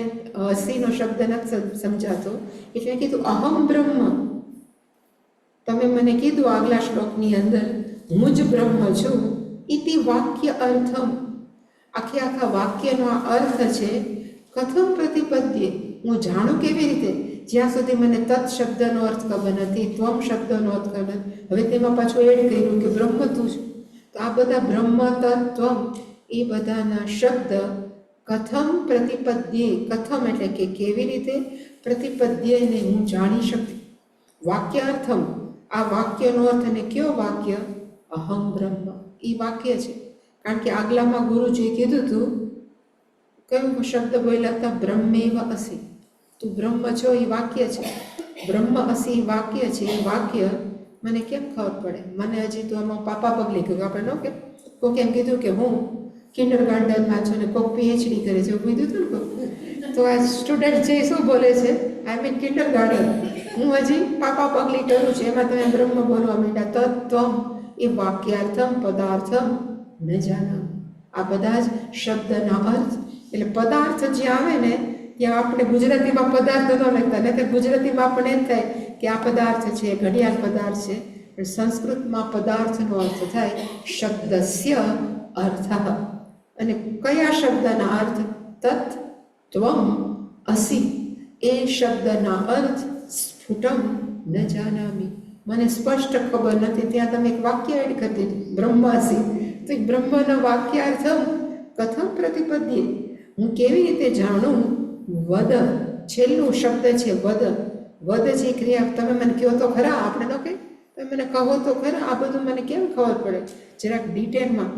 અસીનો શબ્દ નથી સમજાતો. એટલે કીધું અહમ બ્રહ્મ. તમે મને કીધું આગલા શ્લોકની અંદર હું જ બ્રહ્મ છું. ઇતિ વાક્ય અર્થમ, આખા વાક્યનો આ અર્થ છે. કથમ પ્રતિપદ્યે, હું જાણું કેવી રીતે? જ્યાં સુધી મને તત્ શબ્દનો અર્થ ખબર નથી, ત્વમ શબ્દનો અર્થ ખબર નથી. હવે તેમાં પાછું એડ કર્યું કે બ્રહ્મ તું છું. તો આ બધા બ્રહ્મ, તત્, ત્વમ એ બધાના શબ્દ કથમ પ્રતિપદ્યે, કથમ એટલે કે કેવી રીતે, પ્રતિપદ્યેને હું જાણી શકું. વાક્ય અર્થમ, આ વાક્યનો અર્થ. અને કયો વાક્ય? અહમ બ્રહ્મ. એ વાક્ય છે. કારણ કે આગલામાં ગુરુજીએ કીધું હતું, કયું શબ્દ બોલ્યા હતા? બ્રહ્મેવ અસી. તું બ્રહ્મ છો એ વાક્ય છે. બ્રહ્મ અસી વાક્ય છે. એ વાક્ય મને કેમ ખબર પડે? મને હજી તો આમાં પાપા પગલી ગયું. આપણે ન કે કોઈક એમ કીધું કે હું કિન્ડર ગાર્ડનમાં છું ને કોઈક પીએચડી કરે છે, એવું કીધું હતું ને. તો આ સ્ટુડન્ટ જે શું બોલે છે? I mean kinder garden. હું હજી પાપા પગલી કરું છું, એમાં તમે બ્રહ્મ બોલવા માંડ્યા. તત્વમ એ વાક્યાર્થમ પદાર્થમ ન જાના. આ બધા જ શબ્દના અર્થ. એટલે પદાર્થ જે આવે ને ત્યાં આપણે ગુજરાતીમાં પદાર્થ ન લખતા, નહીં તો ગુજરાતીમાં આપણને એમ થાય કે આ પદાર્થ છે, ઘડિયાળ પદાર્થ છે. પણ સંસ્કૃતમાં પદાર્થનો અર્થ થાય શબ્દસ્ય અર્થ. અને કયા શબ્દના અર્થ? તત ત્વમ અસી. એ શબ્દના અર્થ સ્ફુટમ ન જાનામી, મને સ્પષ્ટ ખબર નથી. ત્યાં તમે એક વાક્ય એડ કરી દીધું બ્રહ્માસી. તો એ બ્રહ્મનો વાક્યાર્થમ કથમ પ્રતિપદ્યે, હું કેવી રીતે જાણું? વદ, છેલ્લું શબ્દ છે વદ. વદ જે ક્રિયા, તમે મને કહો તો ખરા. આપણે ન કે તમે મને કહો તો ખરા. આ બધું મને કેમ ખબર પડે? જરાક ડિટેલમાં.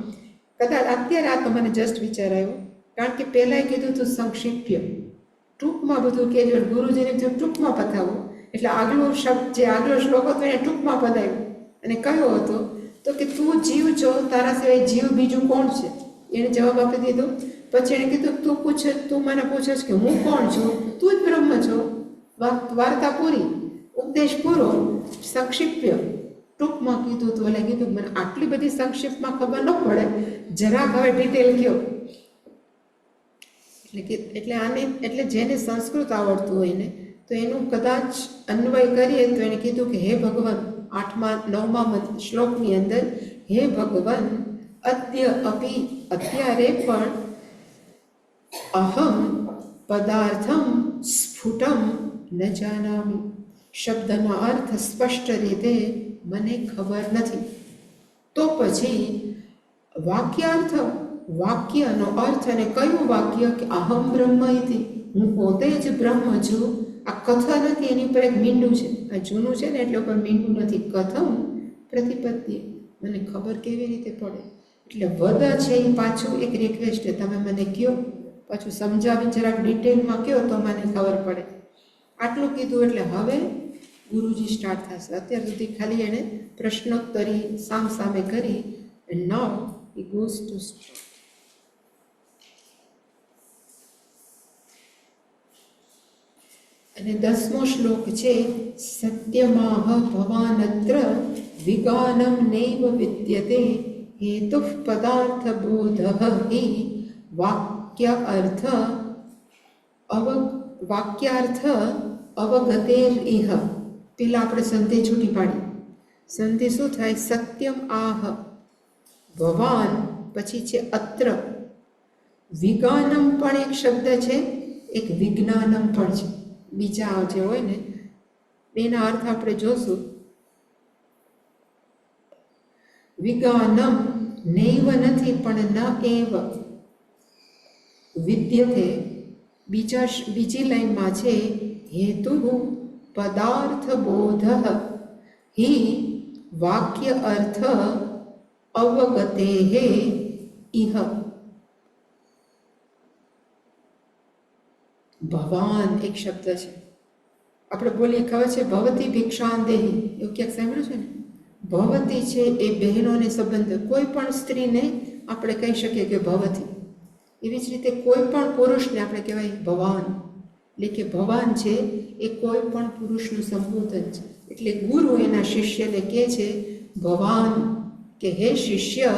કદાચ અત્યારે આ તો મને જસ્ટ વિચાર આવ્યો, કારણ કે પહેલાંય કીધું હતું સંક્ષિપ્ય, ટૂંકમાં બધું કહેજો. ગુરુજીને જો ટૂંકમાં પતાવો, એટલે આગલો શબ્દ જે આગલો શ્લોક હતો એને ટૂંકમાં પતાવ્યો. અને કયો હતો? તો કે તું જીવ છો, તારા સિવાય જીવ બીજું કોણ છે? એણે જવાબ આપી દીધો. પછી એણે કીધું તું મને પૂછે કે હું કોણ છું? તું જ બ્રહ્મ છો. વાર્તા પૂરી, ઉપદેશ પૂરો. સંક્ષિપ્ય ટૂંકમાં કીધું હતું. એટલે કીધું મને આટલી બધી સંક્ષિપ્તમાં ખબર ન પડે, જરાક હવે ડિટેલ કહો. એટલે જેને સંસ્કૃત આવડતું હોય ને તો એનું કદાચ અન્વય કરીએ તો એને કીધું કે હે ભગવાન, 9મા શ્લોકની અંદર, હે ભગવાન, અદ્ય અપી, અત્યારે પણ, અહમ પદાર્થમ સ્ફુટમ ન જાનામી, શબ્દનો અર્થ સ્પષ્ટ રીતે મને ખબર નથી. તો પછી વાક્યાર્થ, વાક્યનો અર્થ. અને કયું વાક્ય? કે અહમ બ્રહ્મ ઇતિ, હું પોતે જ બ્રહ્મ છું. આ કથ નથી, એની ઉપર એક મીંડું છે. આ જૂનું છે ને એટલે ઉપર મીંડું નથી. કથમ પ્રતિપત્તિ, મને ખબર કેવી રીતે પડે? એટલે વદ છે એ પાછું એક રિક્વેસ્ટ છે, તમે મને કહો, પાછું સમજાવી જરાક ડિટેલમાં કહો તો મને ખબર પડે. આટલું કીધું એટલે હવે ગુરુજી સ્ટાર્ટ થશે. અત્યાર સુધી ખાલી એણે પ્રશ્નોત્તરી સામે કરી. And now he goes to start. અને 10મો શ્લોક છે, સત્યમાહ ભવાનત્ર વિગાનમ નૈવ વિદ્યતે હેતુઃ પદાર્થ બોધઃ હિ વાક્યાર્થ અવગતેર ઇહ. પેલા આપણે સંધિ છૂટી પાડી. સંધિ શું થાય? સત્યમ આહ ભવાન, પછી છે અત્ર. વિગાનમ પણ એક શબ્દ છે, એક વિજ્ઞાનમ પણ છે. બીજા જે હોય ને એના અર્થ આપણે જોશું. વિગાનમ નૈવ નથી પણ ન એવ વિદ્યતે. બીજી લાઈનમાં છે હેતુ પદાર્થ બોધ હિ વાક્ય અર્થ અવગતે ઇહ. ભવાન એક શબ્દ છે. આપણે બોલીએ ખબર છે ભવતી ભિક્ષાંદેહી, એવું ક્યાંક સાંભળ્યું છે ને? ભવતી છે એ બહેનોને સંબંધ. કોઈ પણ સ્ત્રીને આપણે કહી શકીએ કે ભવતી. એવી જ રીતે કોઈ પણ પુરુષને આપણે કહેવાય ભવાન. એટલે કે ભવાન છે એ કોઈ પણ પુરુષનું સંબોધન છે. એટલે ગુરુ એના શિષ્યને કહે છે ભવાન, કે હે શિષ્ય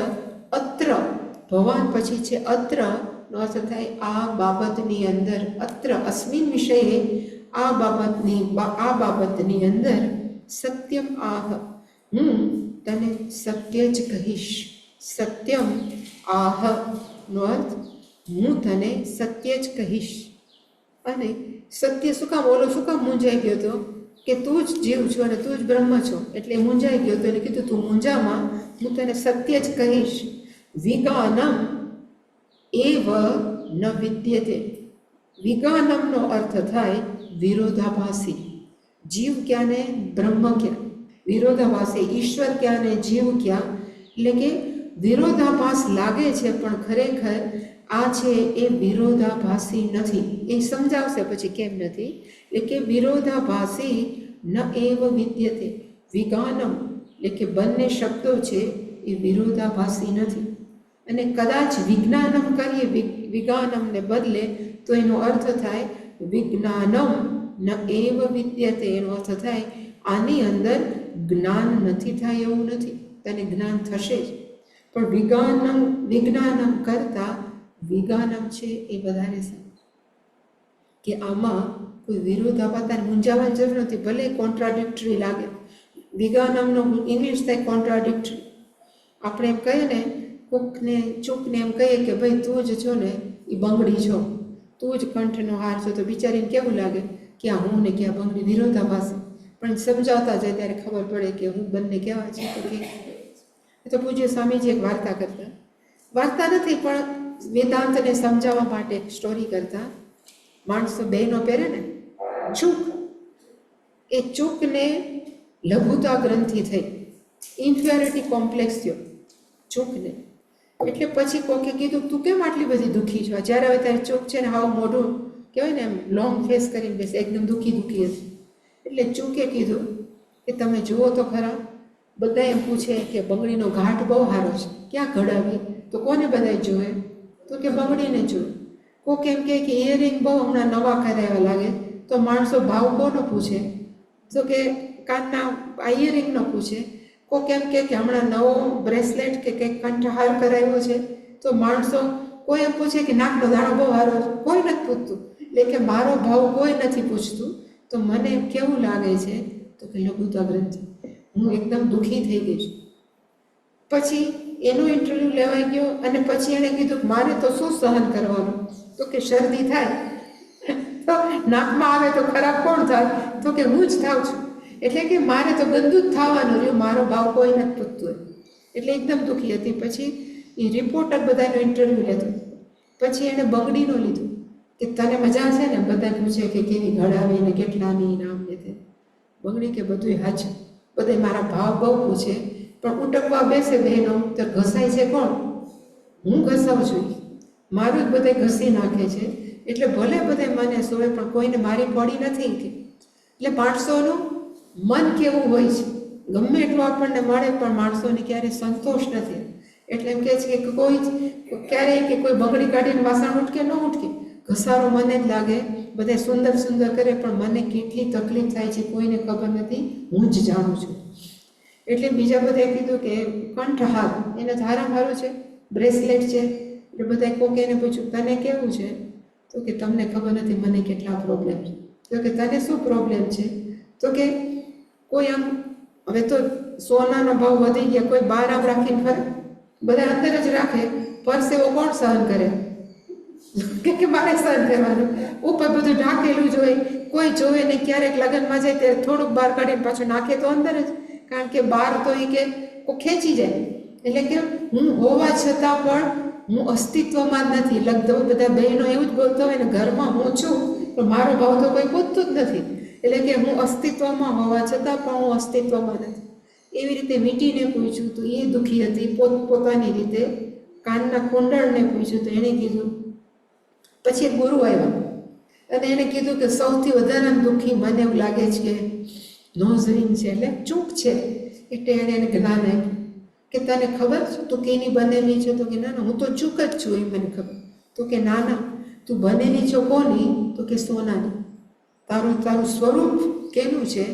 અત્ર. ભવાન પછી છે અત્ર, નો અર્થ થાય આ બાબતની અંદર. અત્ર અસ્મિન વિષયે, આ બાબતની અંદર સત્યમ આહ, હું તને સત્ય જ કહીશ. સત્યમ આહ નો અર્થ હું તને સત્ય જ કહીશ. અને સત્ય શું કામ? ઓલો શું કામ મૂંઝાઈ ગયો હતો કે તું જ જીવ છો અને તું જ બ્રહ્મ છો, એટલે મૂંઝાઈ ગયો હતો. એને કીધું તું મૂંઝામાં, હું તને સત્ય જ કહીશ. વિગાનમ એવ ન વિદ્યતે. વિગાનમનો અર્થ થાય વિરોધાભાસી. જીવ ક્યાં ને બ્રહ્મ ક્યાં? વિરોધાભાસી. ઈશ્વર ક્યાં ને જીવ ક્યાં? એટલે કે વિરોધાભાસ લાગે છે પણ ખરેખર આ છે એ વિરોધાભાસી નથી. એ સમજાવશે પછી કેમ નથી. એટલે કે વિરોધાભાસી ન એવ વિદ્યતે. વિગાનમ એટલે કે બંને શબ્દો છે એ વિરોધાભાસી નથી. અને કદાચ વિજ્ઞાનમ કરીએ, વિગાનમને બદલે, તો એનો અર્થ થાય વિજ્ઞાનમ ન એવ વિદ્યતે. એનો અર્થ થાય આની અંદર જ્ઞાન નથી થાય એવું નથી, તને જ્ઞાન થશે જ. પણ વિજ્ઞાનમ કરતા વિગાનમ છે એ વધારે સારું. કે આમાં કોઈ વિરોધાભાસ, મૂંઝાવાની જરૂર નથી. ભલે કોન્ટ્રાડિક્ટરી લાગે. વિગાનમનો ઇંગ્લિશ થાય કોન્ટ્રાડિક્ટરી. આપણે એમ કહીએ ને કોકને ચૂકને એમ કહીએ કે ભાઈ તું જ છો ને એ બંગડી છો, તું જ કંઠનો હાર છો, તો બિચારીને કેવું લાગે કે આ હું ને કે આ બંગડી વિરોધાભાસ. પણ સમજાવતા જાય ત્યારે ખબર પડે કે હું બંને કેવા છે. તો પૂજ્ય સ્વામીજી એક વાર્તા કરતા. વાર્તા નથી પણ વેદાંતને સમજાવવા માટે એક સ્ટોરી કરતા. માણસો બહેનો પહેરે ને ચૂક, એ ચૂકને લઘુતા ગ્રંથિ થઈ, ઇન્ફિયોરિટી કોમ્પ્લેક્સ થયો ચૂકને. એટલે પછી કોકે કીધું તું કેમ આટલી બધી દુઃખી છો? જ્યારે હવે તારે ચૂક છે ને હાવ મોઢું કહેવાય ને એમ લોંગ ફેસ કરીને બેસે, એકદમ દુઃખી હતી. એટલે ચૂકે કીધું કે તમે જુઓ તો ખરા, બધા એમ પૂછે કે બંગડીનો ઘાટ બહુ સારો છે, ક્યાં ઘડાવી? તો કોને બધા જોવે? તો કે બંગડીને જોવે. કોક એમ કહે કે ઇયરિંગ બહુ હમણાં નવા કરાવ્યા લાગે, તો માણસો ભાવ કોનો પૂછે? તો કે કાનના આ ઇયરિંગનો પૂછે. કોક એમ કહે કે હમણાં નવો બ્રેસલેટ કે કંઈક કંઠહાર કરાવ્યો છે, તો માણસો કોઈ એમ પૂછે કે નાકનો દાણો બહુ સારો છે. કોઈ નથી પૂછતું. એટલે કે મારો ભાવ કોઈ નથી પૂછતું. તો મને કેવું લાગે છે? તો કે લઘુતા ગ્રંથિ. હું એકદમ દુઃખી થઈ ગઈ છું. પછી એનો ઇન્ટરવ્યૂ લેવાઈ ગયો અને પછી એણે કીધું કે મારે તો શું સહન કરવાનું? તો કે શરદી થાય તો નાકમાં આવે તો ખરાબ કોણ થાય? તો કે હું જ થાઉં છું. એટલે કે મારે તો ગંદુ જ થવાનું રહ્યું, મારો ભાવ કોઈ નથી પૂછતું. એટલે એકદમ દુઃખી હતી. પછી એ રિપોર્ટર બધાનો ઇન્ટરવ્યૂ લેતો. પછી એણે બંગડીનો લીધું કે તને મજા છે ને? બધા પૂછે કે કેવી ઘડાવી ને કેટલાની નામ ને તે. બંગડી કે બધું હાચું, બધે મારા ભાવ બહુ પૂછે, પણ ઉટકવા બેસે બહેનો તો ઘસાય છે કોણ? હું ઘસાવું છું, મારું જ બધે ઘસી નાખે છે. એટલે ભલે બધે મને સોવે પણ કોઈને મારી પડી નથી કે. એટલે માણસોનું મન કેવું હોય છે, ગમે એટલું આપણને મળે પણ માણસોને ક્યારેય સંતોષ નથી. એટલે એમ કહે છે કે કોઈ ક્યારેય કે કોઈ બંગડી કાઢીને વાસણ ઉઠકે ન ઉઠકે, ઘસારો મને જ લાગે. બધે સુંદર સુંદર કરે પણ મને કેટલી તકલીફ થાય છે કોઈને ખબર નથી, હું જ જાણું છું. એટલે બીજા બધાએ કીધું કે કંઠહાર એને ધારા હારું છે, બ્રેસલેટ છે. એટલે બધા કોકે એને પૂછ્યું તને કેવું છે? તો કે તમને ખબર નથી મને કેટલા પ્રોબ્લેમ છે. તો કે તને શું પ્રોબ્લેમ છે? તો કે કોઈ આમ હવે તો સોનાનો ભાવ વધી ગયા, કોઈ બહાર આમ રાખીને ફરે, બધા અંદર જ રાખે. પરસેવો કોણ સહન કરે? કે મારે સહન કરવાનું. ઉપર બધું ઢાંકેલું જ હોય, કોઈ જોવે નહીં. ક્યારેક લગ્નમાં જાય ત્યારે થોડુંક બહાર કાઢીને પાછું નાખે તો અંદર જ, કારણ કે બહાર તો એ કે કોઈ ખેંચી જાય. એટલે કે હું હોવા છતાં પણ હું અસ્તિત્વમાં જ નથી. લગભગ બધા બહેનો એવું જ બોલતા હોય ને, ઘરમાં હું છું પણ મારો ભાવ તો કોઈ પૂછતું જ નથી. એટલે કે હું અસ્તિત્વમાં હોવા છતાં પણ હું અસ્તિત્વમાં નથી. એવી રીતે વીંટીને પૂછ્યું તો એ દુઃખી હતી પોતાની રીતે. કાનના કુંડળને પૂછ્યું તો એણે કીધું. પછી એક ગુરુ આવ્યા અને એને કીધું કે સૌથી વધારે દુઃખી મને એવું લાગે છે કે નોઝરિંગ છે, એટલે ચૂક છે. એટલે એણે એને જ્ઞાન આપ્યું કે તને ખબર છે તું કેની બનેલી છે? તો કે ના ના, હું તો ચૂક જ છું એ મને ખબર. તો કે ના ના, તું બનેલી છો કોની? તો કે સોનાની. તારું સ્વરૂપ કેનું છે?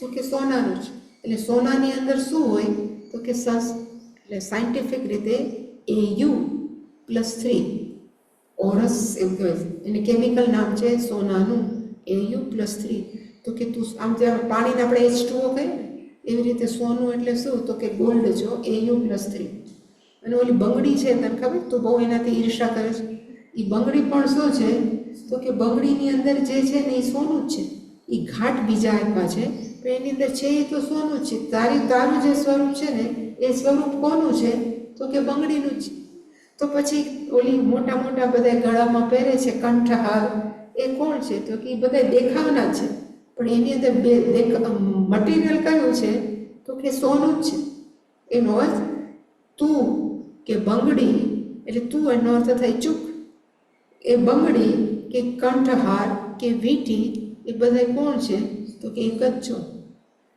તો કે સોનાનું છે. એટલે સોનાની અંદર શું હોય? તો કે એટલે સાયન્ટિફિક રીતે Au+3 ઓરસ એવું કહેવાય છે. એને કેમિકલ નામ છે સોનાનું Au+3. તો કે તું આમ જેમ પાણીને આપણે H2O કહીએ ને, એવી રીતે સોનું એટલે શું? તો કે ગોલ્ડ છો, Au+3. અને ઓલી બંગડી છે તને ખબર? તું બહુ એનાથી ઈર્ષા કરે છે. એ બંગડી પણ શું છે? તો કે બંગડીની અંદર જે છે ને એ સોનું જ છે. એ ઘાટ બીજા આપ્યા છે પણ એની અંદર છે એ તો સોનું જ છે. તારું જે સ્વરૂપ છે ને એ સ્વરૂપ કોનું છે? તો કે બંગડીનું જ છે. તો પછી ઓલી મોટા મોટા બધા ગળામાં પહેરે છે કંઠહાર, એ કોણ છે? તો કે એ બધા દેખાવના છે પણ એની અંદર મટીરિયલ કયું છે? તો કે સોનું જ છે. એનો અર્થ તું કે બંગડી, એટલે તું એનો અર્થ થાય ચૂક. એ બંગડી કે કંઠહાર કે વીંટી એ બધા કોણ છે? તો કે એક જ છો.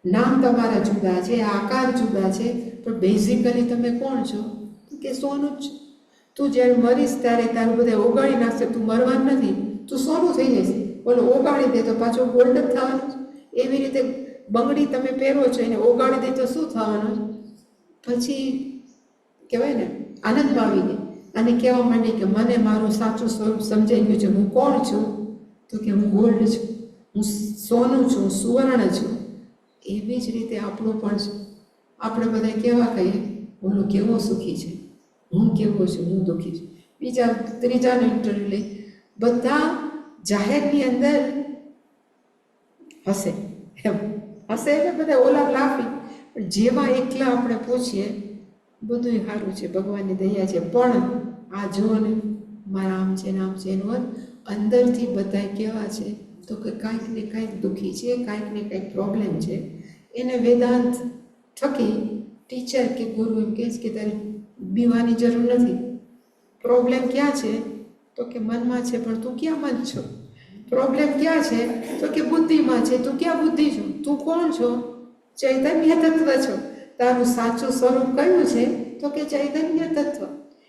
નામ તમારા જુદા છે, આકાર જુદા છે, પણ બેઝિકલી તમે કોણ છો? તો કે સોનું જ છે. તું જ્યારે મરીશ ત્યારે તારું બધા ઓગાળી નાખશે. તું મરવાનું નથી, તું સોનું થઈ જશે. બોલો ઓગાળી દે તો પાછું ગોલ્ડ જ થવાનું. એવી રીતે બંગડી તમે પહેરો છો, એને ઓગાળી દે તો શું થવાનું? પછી કહેવાય ને આનંદમાં આવી ગઈ અને કહેવા માંડી કે મને મારું સાચું સ્વરૂપ સમજાઈ ગયું છે. હું કોણ છું? તો કે હું ગોલ્ડ છું, હું સોનું છું, સુવર્ણ છું. એવી જ રીતે આપણું પણ છે. આપણે બધા કેવા કહીએ? બોલો કેવો સુખી છે, હું કેવો છું, હું દુઃખી છું. ત્રીજાનો ઇન્ટરવ્યુ લઈ બધા જાહેરની અંદર હશે એમ હશે એટલે બધા ઓલા લાફી. પણ જેવા એકલા આપણે પૂછીએ બધું સારું છે, ભગવાનની દયા છે, પણ આ જુઓ ને મારા આમ છે ને આમ છે, એનું અંદરથી બધા કેવા છે? તો કે કાંઈક ને કાંઈક દુઃખી છે, કાંઈક ને કાંઈક પ્રોબ્લેમ છે. એને વેદાંત થકી ટીચર કે ગુરુ એમ કહે છે કે તારે બીવાની જરૂર નથી. પ્રોબ્લેમ ક્યાં છે? તો કે મનમાં છે, પણ તું ક્યાં મન છો? પ્રોબ્લેમ ક્યાં છે? તો કે બુદ્ધિમાં છે. તું ક્યાં બુદ્ધિ છો? તું કોણ છો? ચૈતન્ય તત્વ છો. તારું સાચું સ્વરૂપ કયું છે? તો કે ચૈતન્ય તત્વ.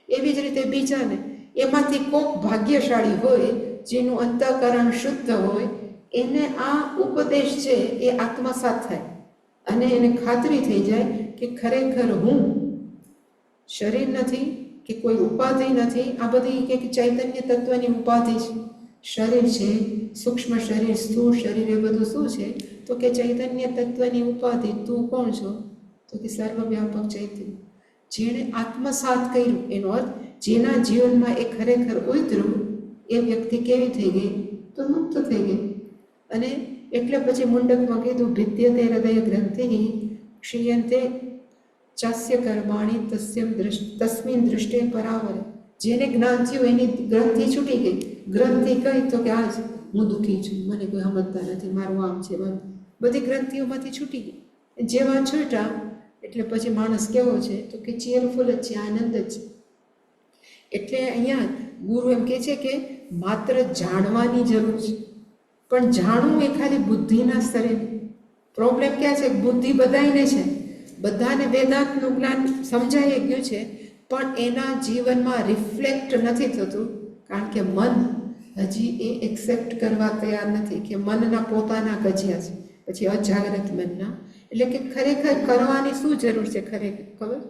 એવી જ રીતે બીજાને એમાંથી કોક ભાગ્યશાળી હોય જેનું અંતઃકરણ શુદ્ધ હોય, એને આ ઉપદેશ છે એ આત્મસાત થાય અને એને ખાતરી થઈ જાય કે ખરેખર હું શરીર નથી કે કોઈ ઉપાધિ નથી. આ બધી કે ચૈતન્ય તત્વની ઉપાધિ છે. શરીર છે, સૂક્ષ્મ શરીર, સ્થૂળ શરીર, એ બધું શું છે? તો કે ચૈતન્ય તત્વની ઉપાધિ. તું કોણ છો? તો કે સર્વવ્યાપક ચૈતન્ય. જેણે આત્મસાત કર્યું, એનો અર્થ જેના જીવનમાં એ ખરેખર ઉતર્યું, એ વ્યક્તિ કેવી થઈ ગઈ? તો મુક્ત થઈ ગઈ. અને એટલે પછી મુંડકમાં કીધું ભિદ્યતે હૃદય ગ્રંથિ ક્ષીયંતે ચાસ્ય કર્માણી તસ્મિન દૃષ્ટે પરાવરે. જેને જ્ઞાન થયું એની ગ્રંથિ છૂટી ગઈ ગ્રંથિ કઈ તો કે આજ હું દુઃખી છું, મને કોઈ સમજતા નથી, મારું આમ છે, બધી ગ્રંથિઓમાંથી છૂટી ગઈ. જેવા છૂટા એટલે પછી માણસ કેવો છે તો કે ચેરફુલ જ છે, આનંદ જ છે. એટલે અહીંયા ગુરુ એમ કહે છે કે માત્ર જાણવાની જરૂર છે, પણ જાણવું એ ખાલી બુદ્ધિના સ્તરે. પ્રોબ્લેમ ક્યાં છે? બુદ્ધિ બધાને છે, બધાને વેદાંતનું જ્ઞાન સમજાઈ ગયું છે, પણ એના જીવનમાં રિફ્લેક્ટ નથી થતું, કારણ કે મન હજી એ એક્સેપ્ટ કરવા તૈયાર નથી કે મનના પોતાના ગજ્યા છે, પછી અજાગ્રત મનના. એટલે કે ખરેખર કરવાની શું જરૂર છે? ખરેખર ખબર?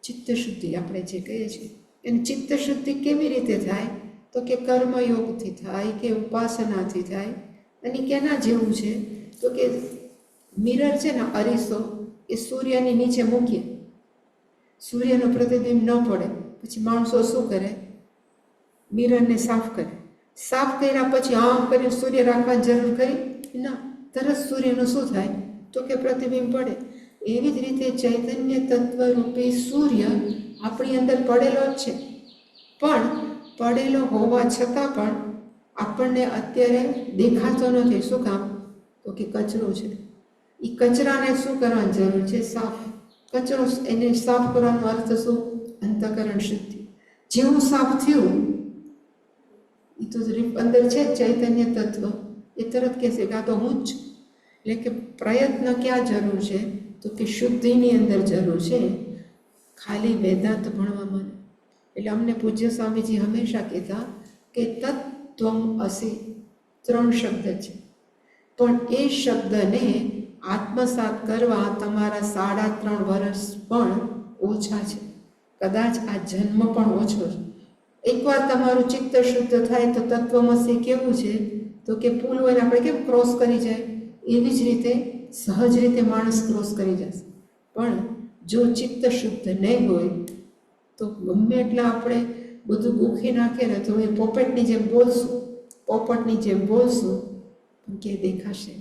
ચિત્ત શુદ્ધિ આપણે જે કહીએ છીએ. એની ચિત્ત શુદ્ધિ કેવી રીતે થાય? તો કે કર્મયોગથી થાય કે ઉપાસનાથી થાય. અને કેના જેવું છે? તો કે મિરર છે ને, અરીસો, એ સૂર્યની નીચે મૂકીએ, સૂર્યનું પ્રતિબિંબ ન પડે, પછી માણસો શું કરે? મિરરને સાફ કરે. સાફ કર્યા પછી આમ કરીને સૂર્ય રાખવાની જરૂર કરી ના, તરત સૂર્યનું શું થાય? તો કે પ્રતિબિંબ પડે. એવી જ રીતે ચૈતન્ય તત્વરૂપી સૂર્ય આપણી અંદર પડેલો જ છે, પણ પડેલો હોવા છતાં પણ આપણને અત્યારે દેખાતો નથી. શું કામ? તો કે કચરો છે. એ કચરાને શું કરવાની જરૂર છે? સાફ. કચરો એને સાફ કરવાનો અર્થ શું? અંતઃકરણ શુદ્ધિ. જેવું સાફ થયું એ તો અંદર છે ચૈતન્ય તત્વ, એ તરત કહેશે કે આ તો હું જ છું. એટલે કે પ્રયત્ન ક્યાં જરૂર છે? તો કે શુદ્ધિની અંદર જરૂર છે, ખાલી વેદાંત ભણવામાં. એટલે અમને પૂજ્ય સ્વામીજી હંમેશા કહેતા કે તત્ત્વમ અસી 3 શબ્દ છે, પણ એ શબ્દને આત્મસાત કરવા તમારા 3.5 વર્ષ પણ ઓછા છે, કદાચ આ જન્મ પણ ઓછો છે. એકવાર તમારું ચિત્ત શુદ્ધ થાય તો તત્વમસી કેવું છે? તો કે પુલ હોય આપણે કેમ ક્રોસ કરી જાય, એવી જ રીતે સહજ રીતે માણસ ક્રોસ કરી જશે. પણ જો ચિત્ત શુદ્ધ નહીં હોય તો ગમે એટલા આપણે બધું ગોખી નાખીએ ને તો એ પોપટની જેમ બોલશું કે દેખાશે.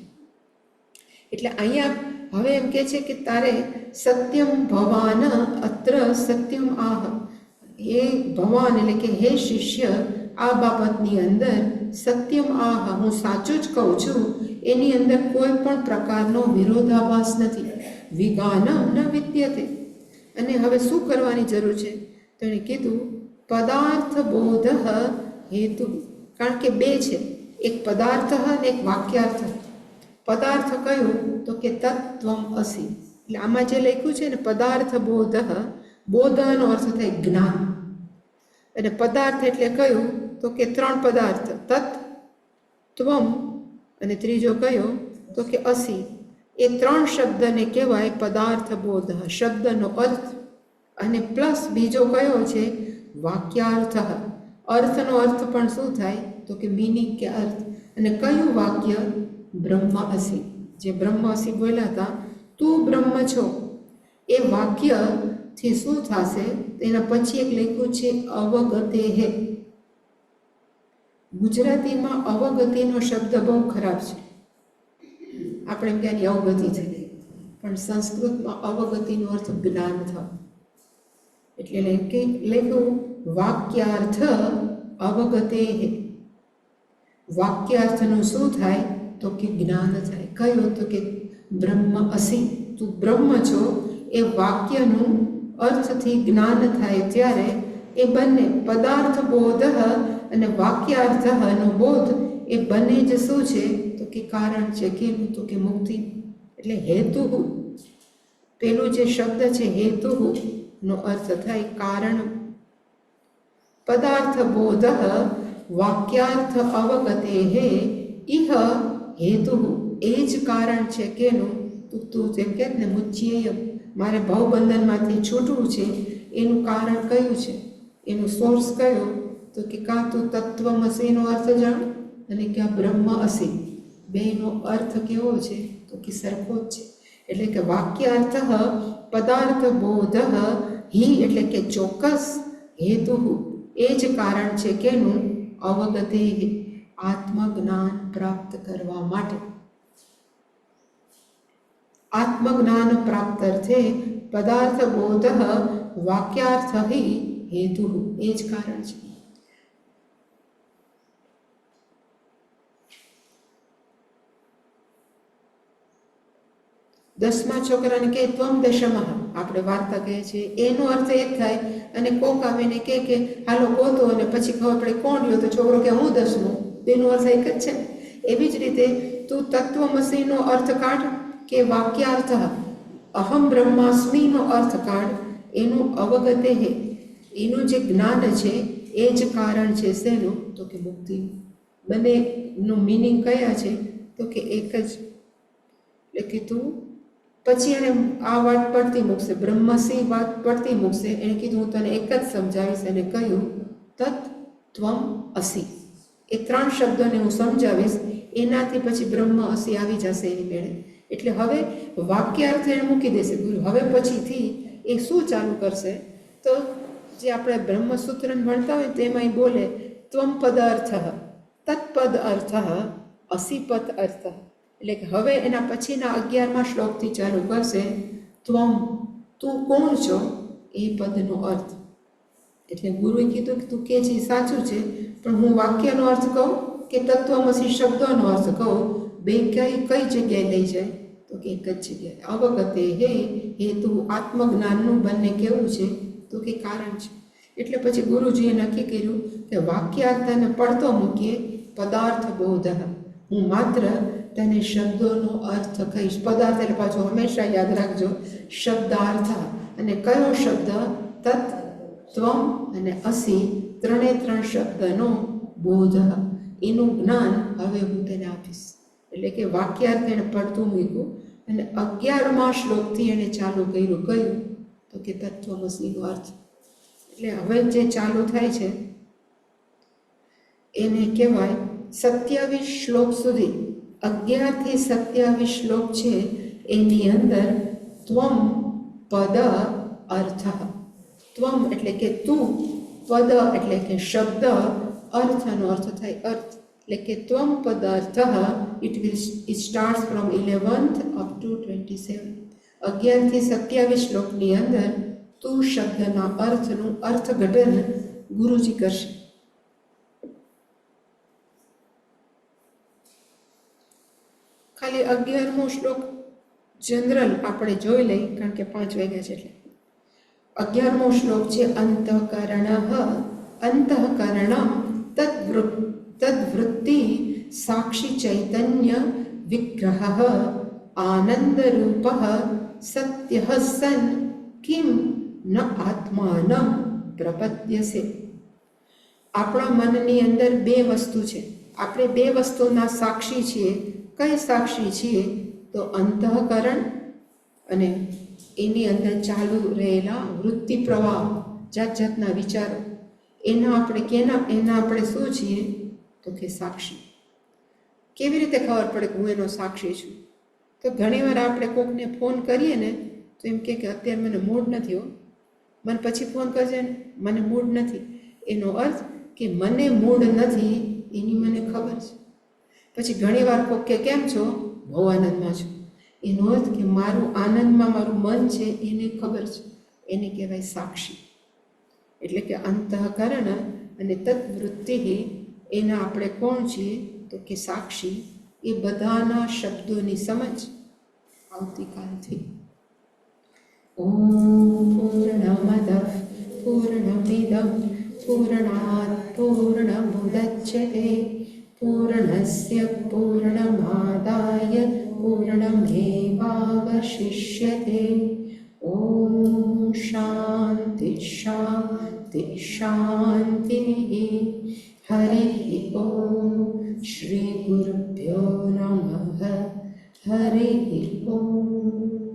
એટલે અહીંયા હવે એમ કહે છે કે તારે સત્યમ ભવાન અત્ર સત્યમ આહ. એ ભવાન એટલે કે હે શિષ્ય, આ બાબતની અંદર સત્યમ આહ, હું સાચું જ કહું છું, એની અંદર કોઈ પણ પ્રકારનો વિરોધાભાસ નથી. વિગાન ન વિદ્યતે. અને હવે શું કરવાની જરૂર છે? તો એણે કીધું પદાર્થ બોધ હેતુ. કારણ કે 2 છે, એક પદાર્થ અને એક વાક્યાર્થ. પદાર્થ કયું? તો કે તત્વમ અસી. એટલે આમાં જે લખ્યું છે ને પદાર્થ બોધ, બોધનો અર્થ થાય જ્ઞાન. અને પદાર્થ એટલે કયું? તો કે 3 પદાર્થ, તત્, ત્વમ અને ત્રીજો કયો? તો કે અસી. એ 3 શબ્દને કહેવાય પદાર્થ બોધ, શબ્દનો અર્થ. અને પ્લસ બીજો કયો છે? વાક્યાર્થ. અર્થનો અર્થ પણ શું થાય? તો કે મિનિંગ કે અર્થ. અને કયું વાક્ય? બ્રહ્મ અસી. જે બ્રહ્મ અસી બોલ્યા હતા, તું બ્રહ્મ છો, એ વાક્યથી શું થશે? એના પછી એક લખ્યું છે અવગતે હે. ગુજરાતીમાં અવગતિનો શબ્દ બહુ ખરાબ છે, આપણે ત્યાંની અવગતિ થઈ ગઈ, પણ સંસ્કૃતમાં અવગતિનો અર્થ જ્ઞાન થયો. એટલે લખ્યું વાક્યાર્થ અવગતે હે. વાક્યાર્થનું શું થાય? તો કે જ્ઞાન થાય. કયું? તો કે બ્રહ્મ અસી, તું બ્રહ્મ છો, એ વાક્યનું અર્થથી જ્ઞાન થાય ત્યારે એ બંને પદાર્થ બોધ અને વાક્યાર્થનો બોધ એ બંને જ શું છે? તો કે કારણ છે. કેનું? તો કે મુક્તિ. એટલે હેતુ, પેલું જે શબ્દ છે હેતુ નો અર્થ થાય કારણ. પદાર્થ બોધ વાક્યાર્થ અવગતે હે ઇહ હેતુ. એ જ કારણ છે. કેનું? તું જેમ કે ને મુચ્યેય, મારે ભવબંધનમાંથી છૂટવું છે, એનું કારણ કયું છે? એનું સોર્સ કયો? તો કે કાં તું તત્વમસીનો અર્થ જાણ અને ક્યાં બ્રહ્મ અસી. બેનો અર્થ કેવો છે? તો કે સરખો જ છે. એટલે કે વાક્યાર્થ પદાર્થ બોધ હિ એટલે કે ચોક્કસ, હેતુ એ જ કારણ છે. કેનું? અવગતે આત્મજ્ઞાન પ્રાપ્ત કરવા માટે. આત્મજ્ઞાન પ્રાપ્ત અર્થે પદાર્થ બોધ વાક્યાર્થ હિ હેતુ, એ જ કારણ છે. 10મા છોકરાને કહે ત્વમ દશમઃ, આપણે વાર્તા કહીએ છીએ, એનો અર્થ એ થાય. અને કોક આવીને કે હાલો ગોતો, અને પછી ખબર પડે કોણ લ્યો, તો છોકરો કે હું 10મો. તેનો અર્થ એક જ છે ને. એવી જ રીતે તું તત્વમસીનો અર્થ કાઢ કે વાક્યાર્થ અહમ બ્રહ્માસ્મિનો અર્થ કાઢ. એનું અવગતે હે, એનું જે જ્ઞાન છે એ જ કારણ છે શેનું, તો કે મુક્તિ. બંનેનું મિનિંગ કયા છે, તો કે એક જ. એટલે કે તું પછી એને આ વાત પડતી મૂકશે, બ્રહ્મસી વાત પડતી મૂકશે. એને કીધું હું તને એક જ સમજાવીશ, અને કહ્યું તત્ ત્વમ અસી. એ 3 શબ્દોને હું સમજાવીશ, એનાથી પછી બ્રહ્મ અસી આવી જશે એની મેળે. એટલે હવે વાક્યાર્થ એને મૂકી દેશે ગુરુ. હવે પછીથી એ શું ચાલુ કરશે, તો જે આપણે બ્રહ્મસૂત્રને ભણતા હોય તેમાં બોલે ત્વમ પદ અર્થ, તત્પદ અર્થ, અસીપદ અર્થ. એટલે કે હવે એના પછીના 11મા શ્લોકથી ચાલુ કરશે ત્વમ, તું કોણ છો એ પદનો અર્થ. એટલે ગુરુએ કીધું કે તું કે છે સાચું છે, પણ હું વાક્યનો અર્થ કહું કે તત્વમસી શબ્દોનો અર્થ કહું, બે કઈ જગ્યાએ લઈ જાય, તો કે એક જ જગ્યાએ. અવગતે હે, હેતુ આત્મજ્ઞાનનું બંને કેવું છે, તો કે કારણ છે. એટલે પછી ગુરુજીએ નક્કી કર્યું કે વાક્યાર્થને પડતો મૂકીએ, પદાર્થ બોધ. હું માત્ર તને શબ્દોનો અર્થ કહીશ. પદાર્થ એટલે પાછું હંમેશા યાદ રાખજો શબ્દાર્થ. અને કયો શબ્દ, તત્, ત્વમ અને અસી, 3 શબ્દનો બોધ, એનું જ્ઞાન હવે હું તને આપીશ. એટલે કે વાક્યાર્થ એને પડતું મૂક્યું. અને 11મા શ્લોકથી એને ચાલુ કર્યું. કયું, તો કે તત્વમસીનો અર્થ. એટલે હવે જે ચાલુ થાય છે એને કહેવાય 27 શ્લોક સુધી, 11 થી 27 શ્લોક છે એની અંદર ત્વમ પદ અર્થ. ત્વમ એટલે કે તું, પદ એટલે કે શબ્દ, અર્થનો અર્થ થાય અર્થ. એટલે કે ત્વમ પદાર્થ, it starts from 11th up to 27. 11 થી 27 શ્લોકની અંદર તું શબ્દના અર્થનું અર્થઘટન ગુરુજી કરશે. ખાલી 11મો શ્લોક જનરલ આપણે જોઈ લઈ, કારણ કે 5 વાગ્યા છે. એટલે 11મો શ્લોક છે અંતઃકરણ, અંતઃકરણમ તદ્વૃત્તિ સાક્ષી ચૈતન્ય વિગ્રહ આનંદરૂપ સત્ય સન કિમ ન આત્માનમ પ્રપદ્યસે. આપણા મનની અંદર 2 વસ્તુ છે. આપણે 2 વસ્તુના સાક્ષી છીએ. કઈ સાક્ષી છીએ, તો અંતઃકરણ અને એની અંદર ચાલુ રહેલા વૃત્તિ પ્રવાહ, જાત જાતના વિચારો. એના આપણે શું છીએ, તો કે સાક્ષી. કેવી રીતે ખબર પડે કે હું એનો સાક્ષી છું, તો ઘણીવાર આપણે કોકને ફોન કરીએ ને તો એમ કે અત્યારે મને મૂડ નથી, હો, મને પછી ફોન કરજે ને, મને મૂડ નથી. એનો અર્થ કે મને મૂડ નથી એની મને ખબર છે. પછી ઘણીવાર કોક કે કેમ છો, બહુ આનંદમાં છું. એનો અર્થ કે મારું આનંદમાં મારું મન છે એને ખબર છે. એને કહેવાય સાક્ષી. એટલે કે અંતઃકરણ અને તત્વૃત્તિ, એના આપણે કોણ છીએ, તો કે સાક્ષી. એ બધાના શબ્દોની સમજ આવતીકાલથી. ઓમ પૂર્ણમદ પૂર્ણમિદં પૂર્ણાત પૂર્ણમુદચ્યતે પૂર્ણસ્ય પૂર્ણમાદાય પૂર્ણમેવાવશિષ્યતે. ઓમ શાંતિ શાંતિ શાંતિ. હરિ ઓમ. શ્રી ગુરુભ્યો નમઃ. હરિ ઓમ.